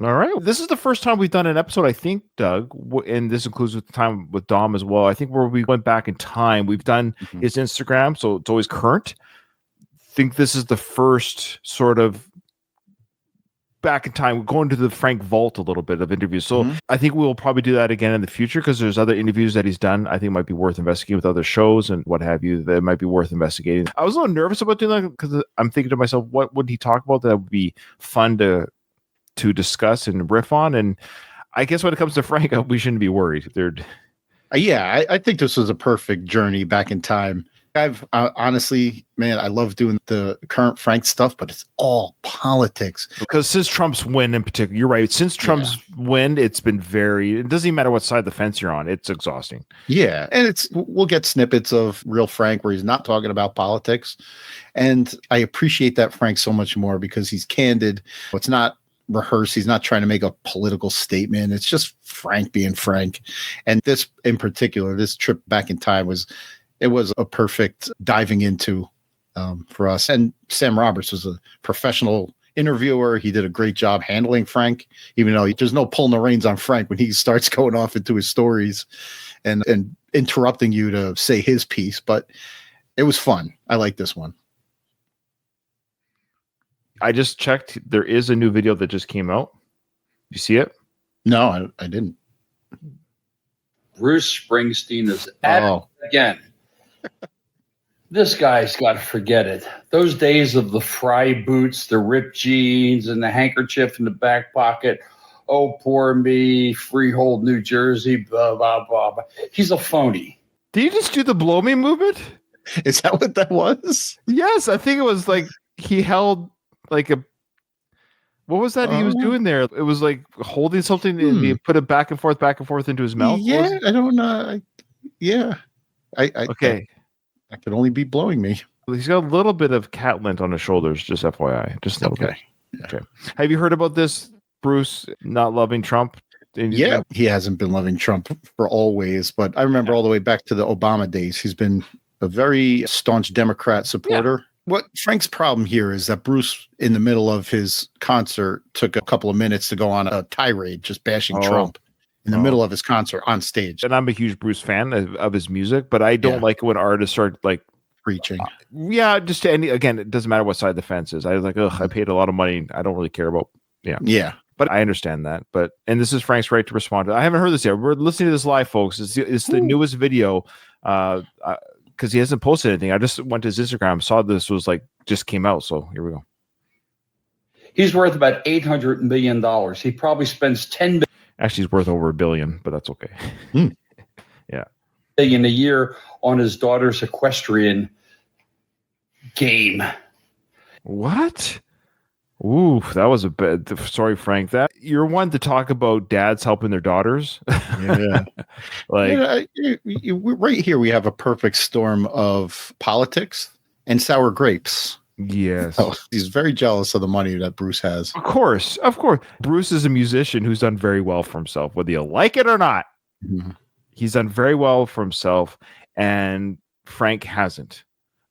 All right. This is the first time we've done an episode, I think, Doug, and this includes with the time with Dom as well. I think where we went back in time, we've done his Instagram, so it's always current. I think this is the first sort of back in time, going to the Frank vault a little bit of interviews. So I think we'll probably do that again in the future because there's other interviews that he's done. I think might be worth investigating with other shows and what have you. That might be worth investigating. I was a little nervous about doing that because I'm thinking to myself, what would he talk about that would be fun to discuss and riff on? And I guess when it comes to Frank, we shouldn't be worried. I think this was a perfect journey back in time. I've honestly, man, I love doing the current Frank stuff, but it's all politics. Because since Trump's win in particular, you're right. Since Trump's win, it's been it doesn't even matter what side of the fence you're on. It's exhausting. Yeah. And we'll get snippets of real Frank where he's not talking about politics. And I appreciate that Frank so much more because he's candid. It's not rehearsed. He's not trying to make a political statement. It's just Frank being Frank. And this in particular, this trip back in time was a perfect diving into for us. And Sam Roberts was a professional interviewer. He did a great job handling Frank, even though there's no pulling the reins on Frank when he starts going off into his stories and interrupting you to say his piece. But it was fun. I like this one. I just checked. There is a new video that just came out. You see it? No, I didn't. Bruce Springsteen is at it again. This guy's got to forget it. Those days of the fry boots, the ripped jeans, and the handkerchief in the back pocket. Oh, poor me, Freehold, New Jersey, blah, blah, blah, blah. He's a phony. Did you just do the blow me movement? Is that what that was? Yes, I think it was like he held like a... What was that he was doing there? It was like holding something and he put it back and forth into his mouth. Yeah, I don't know. Okay. That could only be blowing me. He's got a little bit of cat lint on his shoulders, just FYI. Just a little bit. Yeah. Okay. Have you heard about this, Bruce, not loving Trump? Yeah, he hasn't been loving Trump for always, but I remember all the way back to the Obama days. He's been a very staunch Democrat supporter. Yeah. What Frank's problem here is that Bruce, in the middle of his concert, took a couple of minutes to go on a tirade, just bashing Trump in the middle of his concert on stage. And I'm a huge Bruce fan of his music, but I don't like when artists start like preaching. Just to again, it doesn't matter what side the fence is. I was like, I paid a lot of money. I don't really care about. Yeah. But I understand that. And this is Frank's right to respond to. I haven't heard this yet. We're listening to this live, folks. It's the newest video. Because he hasn't posted anything. I just went to his Instagram, saw this was like just came out. So here we go. He's worth about $800 million. He probably spends $10 million. Actually, he's worth over $1 billion, but that's okay. Yeah. $1 billion a year on his daughter's equestrian game. What? Ooh, that was a bad. Sorry, Frank. That you're one to talk about dads helping their daughters. Yeah. Like, Right here, we have a perfect storm of politics and sour grapes. yes. Oh, he's very jealous of the money that Bruce has. Of course. Bruce is a musician who's done very well for himself, whether you like it or not. Mhm. He's done very well for himself, and Frank hasn't.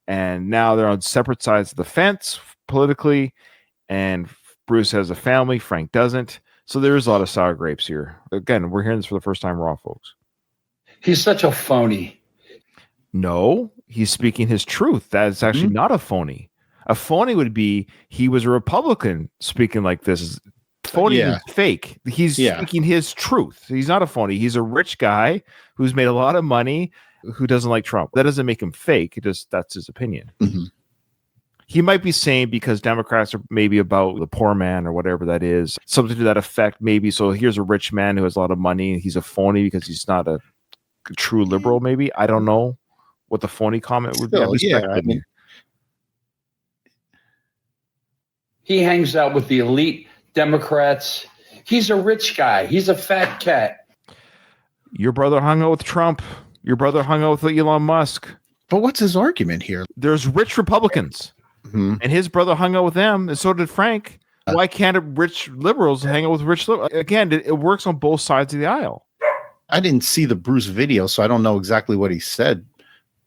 And now they're on separate sides of the fence politically, and Bruce has a family, Frank doesn't. So there's a lot of sour grapes here. Again, we're hearing this for the first time raw, folks. He's such a phony. No, he's speaking his truth. That is actually not a phony. A phony would be he was a Republican speaking like this. Phony is fake. He's speaking his truth. He's not a phony. He's a rich guy who's made a lot of money who doesn't like Trump. That doesn't make him fake. That's his opinion. Mm-hmm. He might be saying because Democrats are maybe about the poor man or whatever that is, something to that effect, maybe. So here's a rich man who has a lot of money, and he's a phony because he's not a true liberal, maybe. I don't know what the phony comment would be. I mean, he hangs out with the elite Democrats. He's a rich guy. He's a fat cat. Your brother hung out with Trump. Your brother hung out with Elon Musk. but what's his argument here? There's rich Republicans. And his brother hung out with them, and so did Frank. Why can't rich liberals hang out with rich liberals? Again, it works on both sides of the aisle. I didn't see the Bruce video, so I don't know exactly what he said.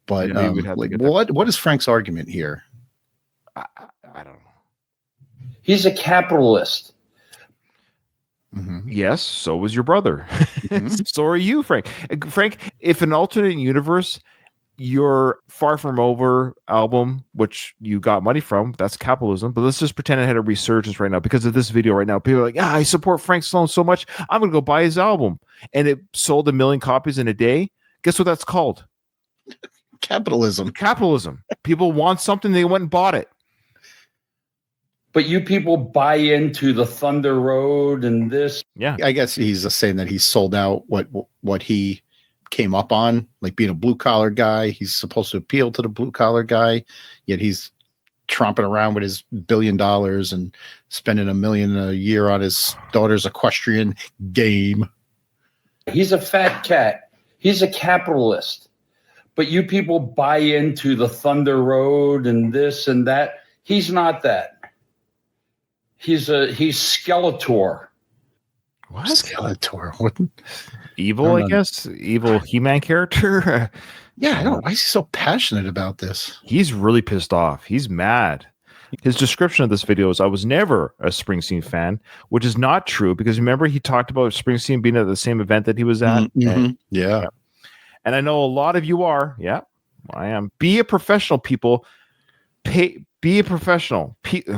But what is Frank's argument here? I don't know. He's a capitalist. Yes, so was your brother. So are you, Frank. Frank, if an alternate universe, your Far From Over album, which you got money from, that's capitalism. But let's just pretend it had a resurgence right now because of this video right now. People are like, I support Frank Stallone so much, I'm going to go buy his album. And it sold 1 million copies in a day. Guess what that's called? Capitalism. Capitalism. People want something, they went and bought it. But you people buy into the Thunder Road and this. Yeah, I guess he's saying that he's sold out what he came up on, like being a blue collar guy. He's supposed to appeal to the blue collar guy, yet he's tromping around with his $1 billion and spending $1 million a year on his daughter's equestrian game. He's a fat cat. He's a capitalist. But you people buy into the Thunder Road and this and that. He's not that. He's Skeletor. What? Skeletor? What? Evil, I guess. Evil He-Man character. Yeah, I don't. Why is he so passionate about this? He's really pissed off. He's mad. His description of this video is, I was never a Springsteen fan, which is not true because remember he talked about Springsteen being at the same event that he was at? Yeah. And I know a lot of you are. Yeah, I am. Be a professional, people. Be a professional.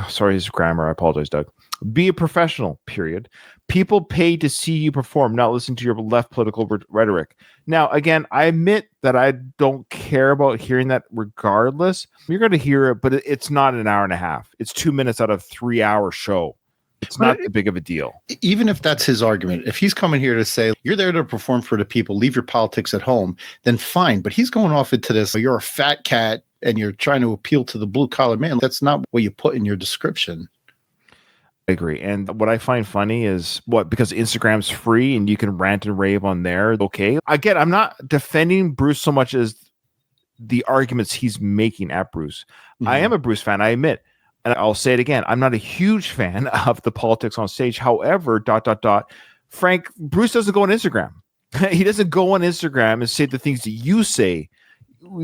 Sorry, his grammar. I apologize, Doug. Be a professional, period. People pay to see you perform, not listen to your left political rhetoric. Now, again, I admit that I don't care about hearing that regardless. You're going to hear it, but it's not an hour and a half. It's 2 minutes out of a 3-hour show. It's not that big of a deal. Even if that's his argument, if he's coming here to say, you're there to perform for the people, leave your politics at home, then fine. But he's going off into this, you're a fat cat and you're trying to appeal to the blue collar man. That's not what you put in your description. I agree. And what I find funny is because Instagram's free and you can rant and rave on there. Okay. Again, I'm not defending Bruce so much as the arguments he's making at Bruce. I am a Bruce fan, I admit. And I'll say it again. I'm not a huge fan of the politics on stage. However, Frank, Bruce doesn't go on Instagram. He doesn't go on Instagram and say the things that you say.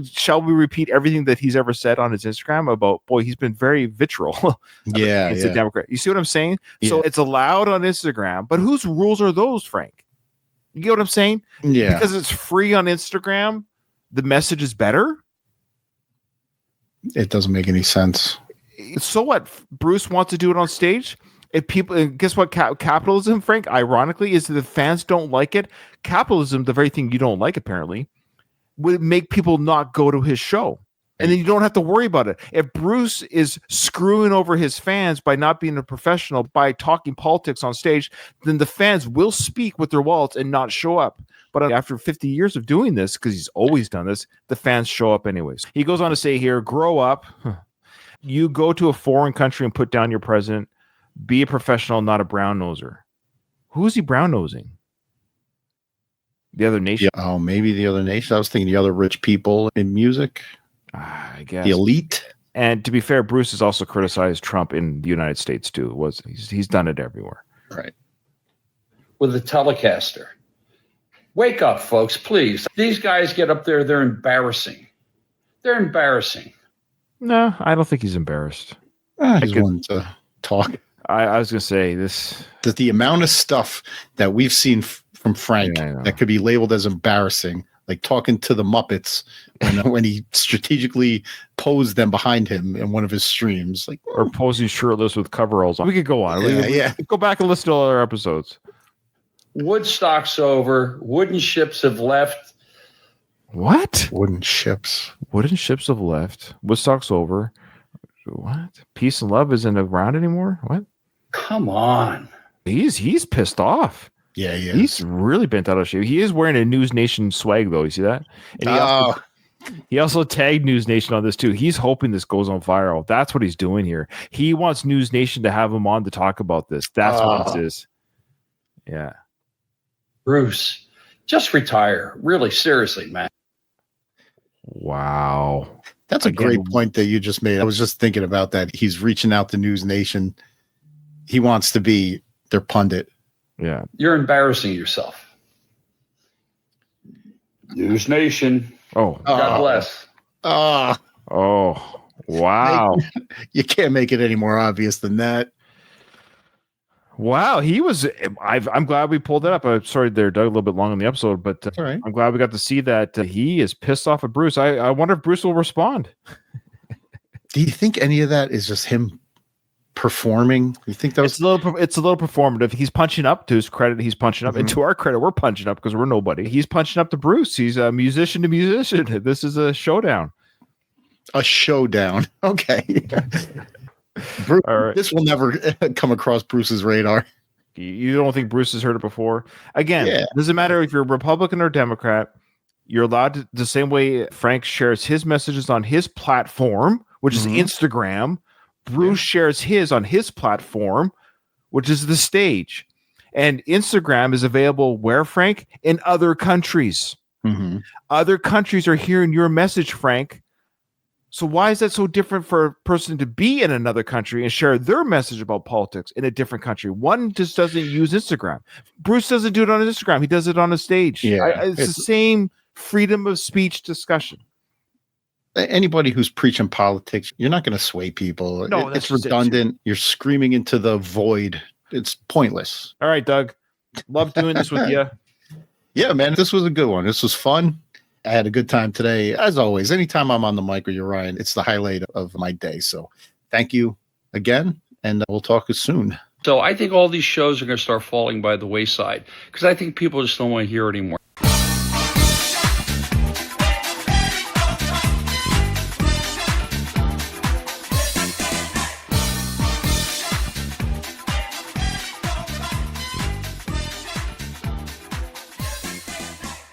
Shall we repeat everything that he's ever said on his Instagram about, he's been very vitriol. He's a Democrat. You see what I'm saying? Yeah. So it's allowed on Instagram, but whose rules are those, Frank? You get what I'm saying? Yeah. Because it's free on Instagram, the message is better? It doesn't make any sense. So what? Bruce wants to do it on stage? If people, guess what? Capitalism, Frank, ironically, is that the fans don't like it. Capitalism, the very thing you don't like, apparently, would make people not go to his show. And then you don't have to worry about it. If Bruce is screwing over his fans by not being a professional, by talking politics on stage, then the fans will speak with their wallets and not show up. But after 50 years of doing this, because he's always done this, the fans show up anyways. He goes on to say here, grow up. You go to a foreign country and put down your president. Be a professional, not a brown noser. Who is he brown nosing? The other nation. Yeah. Oh, maybe the other nation. I was thinking the other rich people in music. I guess The elite. And to be fair, Bruce has also criticized Trump in the United States too. He's done it everywhere. Right. With the Telecaster. Wake up, folks, please. These guys get up there, they're embarrassing. They're embarrassing. No, I don't think he's embarrassed. He's one to talk. I was going to say this. That the amount of stuff that we've seen from Frank that could be labeled as embarrassing, like talking to the Muppets when he strategically posed them behind him in one of his streams, like or posing shirtless with coveralls on. We could go on. Yeah. Go back and listen to all our episodes. Woodstock's over. Wooden ships have left. What? Wooden ships. Wooden ships have left. Woodstock's over. What? Peace and love isn't around anymore? What? Come on. He's pissed off. Yeah, He's really bent out of shape. He is wearing a News Nation swag, though. You see that? And he also tagged News Nation on this, too. He's hoping this goes on viral. That's what he's doing here. He wants News Nation to have him on to talk about this. That's what this is. Yeah. Bruce, just retire. Really, seriously, man. Wow. That's a great point that you just made. I was just thinking about that. He's reaching out to News Nation. He wants to be their pundit. Yeah. You're embarrassing yourself. News Nation. Oh. God bless. Oh. Wow. You can't make it any more obvious than that. Wow, he was. I'm glad we pulled that up. I'm sorry, there, Doug, a little bit long in the episode, but all right. I'm glad we got to see that he is pissed off at Bruce. I wonder if Bruce will respond. Do you think any of that is just him performing? You think that was It's a little performative. He's punching up. To his credit, he's punching up, and to our credit, we're punching up because we're nobody. He's punching up to Bruce. He's a musician to musician. This is a showdown. a showdown? Okay. Bruce, All right. This will never come across Bruce's radar. You don't think Bruce has heard it before? Again, doesn't matter if you're Republican or Democrat. You're allowed to, the same way Frank shares his messages on his platform, which is Instagram. Bruce shares his on his platform, which is the stage. And Instagram is available where, Frank? In other countries. Other countries are hearing your message, Frank. So why is that so different for a person to be in another country and share their message about politics in a different country? One just doesn't use Instagram. Bruce doesn't do it on Instagram. He does it on a stage. Yeah, it's the same freedom of speech discussion. Anybody who's preaching politics, you're not going to sway people. No, it's redundant. You're screaming into the void. It's pointless. All right, Doug. Love doing this with you. Yeah, man. This was a good one. This was fun. I had a good time today. As always, anytime I'm on the mic with you, Ryan, it's the highlight of my day. So thank you again, and we'll talk soon. So I think all these shows are going to start falling by the wayside because I think people just don't want to hear anymore.